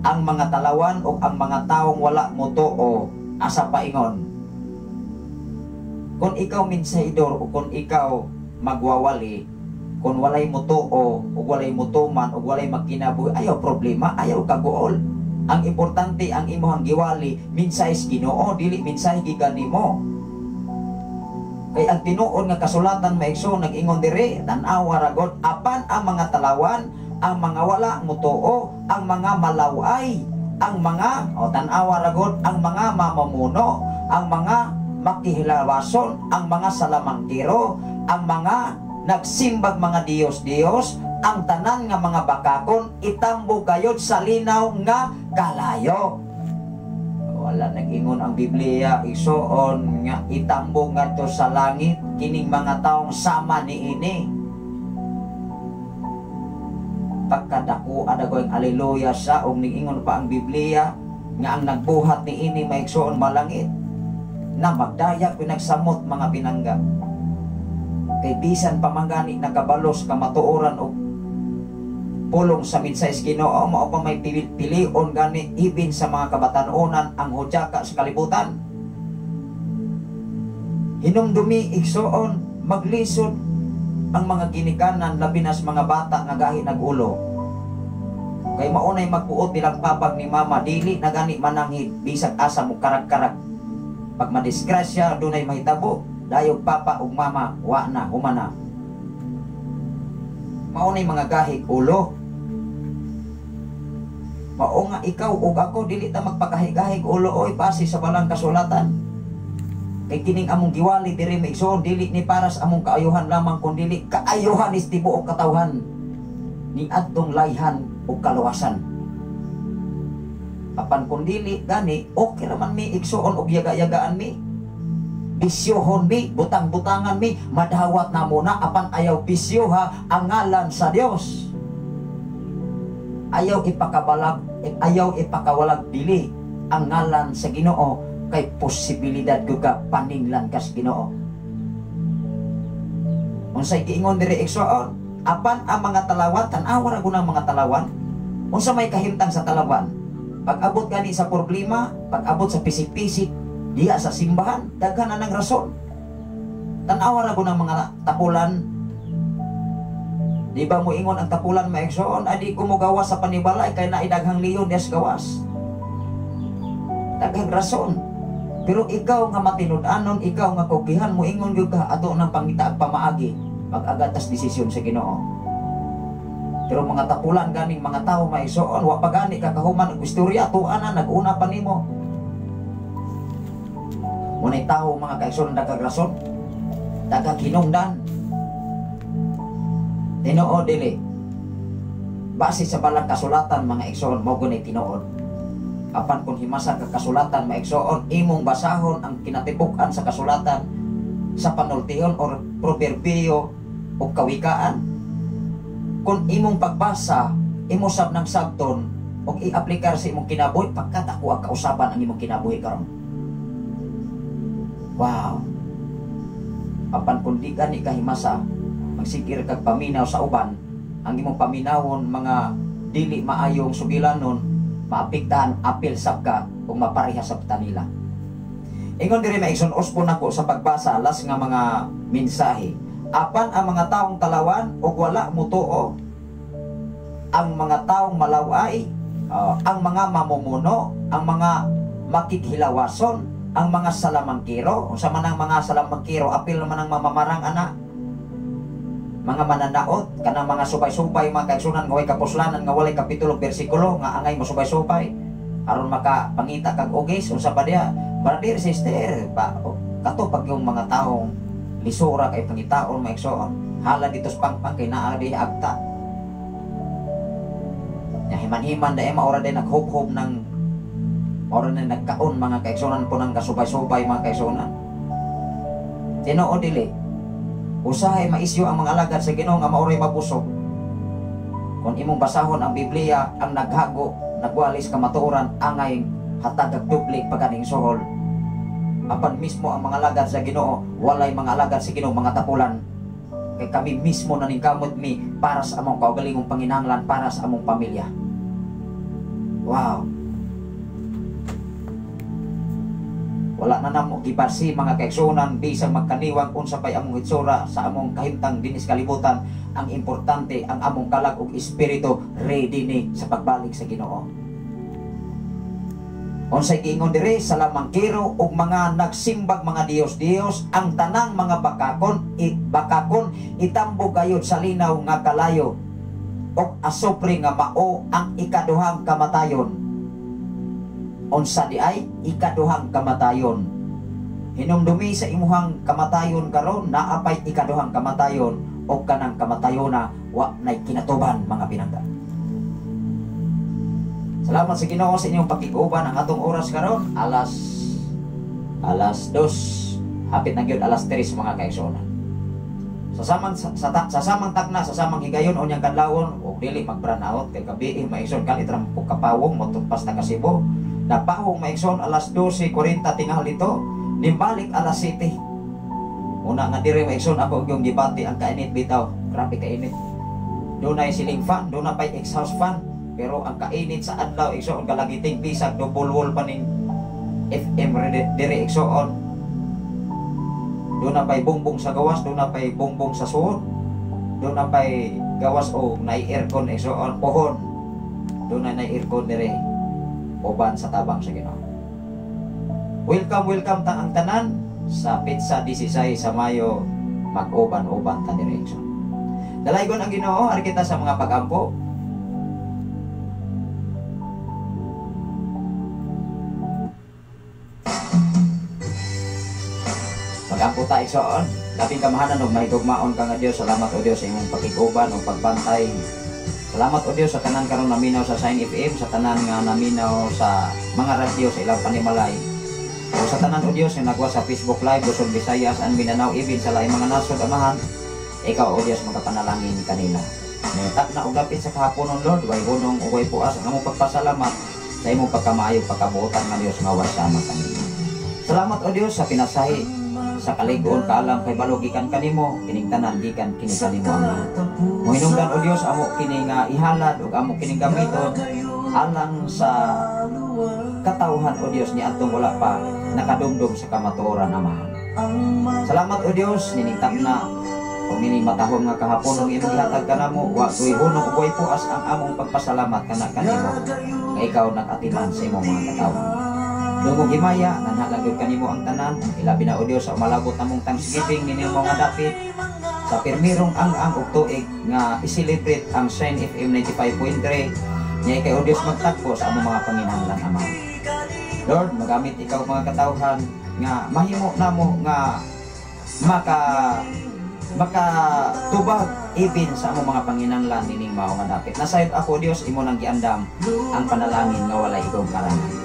Ang mga talawan ug ang mga taong wala mutuo, asa pa ingon? Kung ikaw minsahidor o kung ikaw magwawali, kung walay mutuo o walay mutuman o walay magkinabuhi, ayaw problema, ayaw kaguol. Ang importante ang imong giwali mensahe Ginoo, dili mensahe gikan nimo. Kay ang tinuod nga kasulatan maigso nag-ingon diri, tan-awa ra gud, apan ang mga talawan, ang mga wala mutuo, ang mga malaway, ang mga tan-awa ra gud, ang mga mamamuno, ang mga makihilawason, ang mga salamangkiro, ang mga nagsimbag mga Diyos-Diyos, ang tanan nga mga bakakon, itambo gayod sa linaw nga kalayo. Wala nag-ingon ang Biblia, igsoon nga itambo nga to sa langit, kining mga taong sama ni ini. Pagkadako adagoy aleluya sa og ning-ingon pa ang Biblia nga ang nagbuhat ni ini maigsoon malangit na magdayag pinagsamot mga pinangga. Kay bisan pamangani nakabalos kamatuoran og pulong sa minsayes Ginoo mao pa may pilion gani ibin sa mga kabatanunan ang hudyaka sa kalibutan. Hinumdumi igsoon maglisod ang mga ginikanan labi na sa mga bata nga gahi nagulo. Kay maunay magbuot bilang papag ni mama dili na gani mananghid bisag asa mo karag-karag. Pag madisgrasya dunay mahitabo dayog papa ug mama wa na humana. Maunay mga gahig ulo. Mao nga ikaw ug ako dili ta magpakahig-hig ulo oy pasi sa balang kasulatan. Kay kining among giwali diri maigsoon dili ni para sa among kaayuhan lamang kundi kaayuhan is tibuok katawhan ni adtong layhan ug kaluwasan. Apan kun dili gani okay raman mi igsoon og yaga-yagaan mi. Bisyohon mi, butang-butangan mi, madawat na muna apan ayaw bisyoha ang ngalan sa Dios. Ayaw ipakawalag dili ang ngalan sa Ginoo kay posibilidad guga paninglan kas Ginoo. Unsay giingon diri igsoon, apan ang mga talawan tan-awa ra gunang mga talawan. Unsa may kahimtang sa talawan? Pag-abot gani sa problema, pag-abot sa pisik-pisik, diya sa simbahan, daghan na ng rason. Tan-awa ra gunang mga tapulan. Di ba mo ingon ang tapulan maigsoon, adi ko mo gawas sa panibalay kay naidaghang liyon des gawas. Daghang rason. Pero ikaw nga matinud-anon, ikaw nga kugihan mo ingon gyud ka ato nang pangita pamaagi pag-agatas desisyon sa Ginoo. Pero mga tapulan ganing mga tao maigsoon, wa pa gani ka kahuman og istorya tuana nag-una pa nimo. Munay tao mga kaigsoon daghang rason, daghang hinungdan. Tinuod dili base sa balang kasulatan mga igsoon mo gunay tinuod. Apan kung himasa ka kasulatan maigsoon imong basahon ang kinatibuk-an sa kasulatan sa panultihon or proverbio o kawikaan. Kung imong pagbasa imo sab ng sabton o i-aplikar sa imong kinabuhi pagkatako ang kausaban ang imong kinabuhi karon. Wow. Apan kung di gani ka himasa magsikir kag paminaw sa uban, ang imong paminawon mga dili maayong sugilanon, maapektahan apil sab ka ug mapareha sa nila. Ingon diri maigsoon uspon nako sa pagbasa las nga mga mensahe. Apan ang mga taong talawan ug wala mutuo, ang mga taong malaway, ang mga mamumuno, ang mga makikhilawason, ang mga salamangkiro, unsa man ang mga salamangkiro apil man ang mamamarang ana. Mga mananaot kanang mga subay-subay mga kaigsunan nga way kapuslanan nga walay kapitulo bersikulo nga angay mo subay-subay aron makapangita kag ugis unsa pa diha brother sister pa kato pag yung mga taong lisura kay pangitaon maigsoon hala dito sa pangpang kay naa di agta nya himan-himan dai maura din naghub-hub ng ora na nagkaon mga kaigsunan po ng kasubay-subay mga kaigsunan. Tinuod dili usahay maisyo ang mga alagad sa Ginoo nga maoray mabusog. Kung imong basahon ang Biblia, ang naghago, nagwalis kamatuoran, angay hatagag dubli paganing suhol. Apan mismo ang mga alagad sa Ginoo, walay mga alagad sa Ginoo mga tapulan. Kay kami mismo naningkamot mi para sa among kaugalingong panginahanglan para sa among pamilya. Wow. Wala na namo gibasi mga kaigsunan bisag magkaniwang unsa pay among hitsura sa among kahimtang dinis kalibutan. Ang importante ang among kalag ug espiritu ready ni sa pagbalik sa Ginoo. Unsay giingon diri sa lamangkiro ug mga nagsimbag mga Dios ang tanang mga bakakon itambo gayud sa linaw nga kalayo ug asupre nga mao ang ikaduhang kamatayon. Unsa di ay ikaduhang kamatayon. Hinumdumi sa imuhang kamatayon karon naapay ikaduhang kamatayon o kanang kamatayona wa nay kinatuban mga pinangga. Salamat sa Ginoo sa inyong pakiguban ang atong oras karon alas 2 hapit na gyud alas 3 mga kaigsunan. Sa samang takna sa samang higayon unyang kadlawon og dili magbranaot kay gabi maigsoon kalit ra mo kapawong motumpas na kasibo. Napahong maigsoon alas 12:40 tingali to, nimbalik alas 7. Una nga diri maigsoon ako yung gibati ang kainit bitaw, grabe kainit. Doon ay ceiling fan, doon na pa'y exhaust fan. Pero ang kainit sa adlaw, igsoon kalagiting bisag, double wall pa ning FM dire igsoon. Doon na pa'y bongbong sa gawas, doon na pa'y bongbong sa suot. Doon na pa'y gawas o nai-aircon igsoon, pohon. Doon na nai-aircon dire, uban sa tabang sa Ginoo. Welcome ta ang tanan sa Pizza 16 sa Mayo, mag-uban-uban ta dire igsoon. Dalaygon ang Ginoo, ari kita sa mga pag-ampo. Pag-ampo ta igsoon, labing kamahanan ug mahigugmaon ka nga Dios. Salamat o Dios sa imong pakiguban ug pagbantay. Salamat o Dios sa tanan karon naminaw sa Sign FM, sa tanan nga naminaw sa mga radyo sa ilang panimalay. O sa tanan o Dios yung nagwa sa Facebook Live, Luzon, Visayas, and Mindanao, even sa laing mga nasod amahan. Ikaw o Dios magapanalangin kanila. Tak na og dapit sa kahaponon Lord, way hunong ug way puas ang among pagpasalamat sa imong pagkamaayo pagkabuotan nga Dios nga wasama kanila. Salamat o Dios sa pinasahi sa kaligon kaalam kay balugikan kanimo kining tanan gikan kini kanimo ang mohinungdan o Dios amo kini nga ihalad ug amo kini gamiton alang sa katawhan o Dios ni atong wala pa nakadumdum sa kamatuoran amahan. Salamat o Dios nining takna ug nining matahom nga kahapon ug imong ihatag kanamo wa tuy hunong ug way puas ang among pagpasalamat kana kanimo nga ikaw nag-atiman sa imong mga katawhan. Dungog himaya, nanhalagod kanimo ang tanan, ilabi na o Dios sa malabot namong thanksgiving ninyo mga dapit sa pirmirong ang tuig nga i-celebrate ang Shine FM 95.3 niya kay o Dios magtakpo sa among mga panginahanglan Ama. Lord, magamit ikaw mga katawhan nga mahimo namo nga makatubag even sa among mga panginahanglan nining mao nga dapit. Nasayod ako Dios imo nang giandam ang panalangin nga walay igong karangan.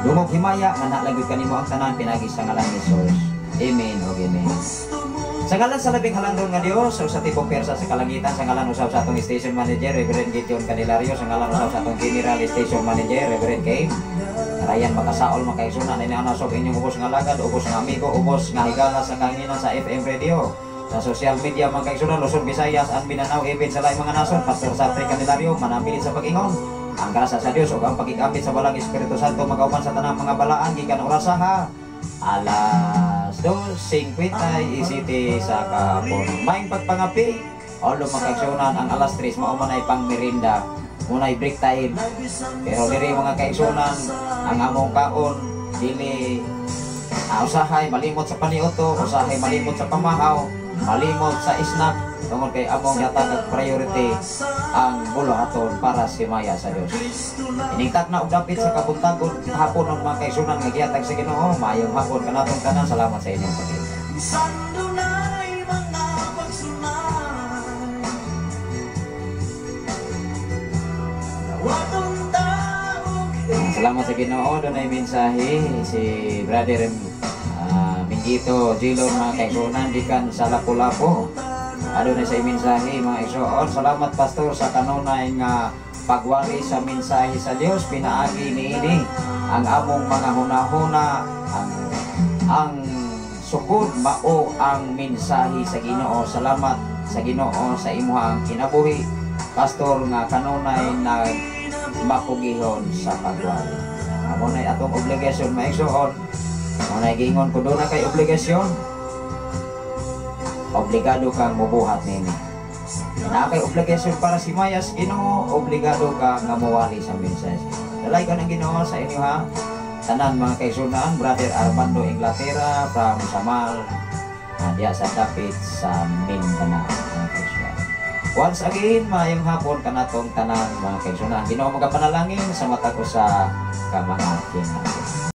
Dumog himaya nga nalagod kanimo ang tanan pinagi sa ngalan ni Jesus. Amen o amen. Sa ngalan sa labing halangdon nga Dios, sa tibok persa sa kalangitan, sa ngalan usab sa atong station manager Reverend Gideon Candelario, sa ngalan usab sa atong general station manager Reverend Kane. Karayan makasaol makaigsunan ini ana sa inyong ubos nga lagad, ubos nga amigo, ubos nga higala sa kanginan sa FM radio. Sa social media makaigsunan Luzon, Visayas, and Mindanao, even sa laing mga nason, Pastor Sapre Candelario manampilit sa pag-ingon. Ang grasa sa Dios ug ang pagigamit sa balang Espiritu Santo magauban sa tanang mga balaan gikan oras sa alas 2:50 isiti sa kahapon. Maing pagpangapi olo makaigsunan ang alas 3 mao man ay pang merienda, munay break time. Pero diri mga kaigsunan ang among kaon dili usahay malimot sa paniuto, usahay malimot sa pamahaw, malimot sa snack tungod kay among yatag priority ang buluhaton para si Maya sa Dios. Inigtak na og dapit sa kabuntagon hapon ng mga kaigsunan nga gihatag sa Ginoo. Maayong hapon kanatong tanan. Salamat sa inyong pagkikinig. Salamat sa Ginoo. Doon ay mensahe si Brother Mingito Jilon mga kaigsunan gikan sa Lapu-Lapu. Adunay sa mensahe mga igsoon. Salamat Pastor sa kanunay nga pagwari sa mensahe sa Dios. Pinaagi niini ang among mga hunahuna, ang sukod mao ang mensahe sa Ginoo. Salamat sa Ginoo sa imuhang kinabuhi Pastor nga kanunay na makugihon sa pagwari. Amo nay atong obligasyon mga igsoon. Mo nay gingon ko do na kay obligasyon. Obligado kang mubuhat nini. Na kay obligasyon para si Mayas Ginoo, obligado ka nga mawali sa mensahe. Dalay ka ng Ginoo sa inyo ha. Tanan mga kaigsunan, Brother Armando Inglaterra from Samal, diya sa dapit sa Mindanao. Once again, maayong hapon kanatong tanan mga kaigsunan. Ginoo magapanalangin sa mata ko sa kamangkin natin.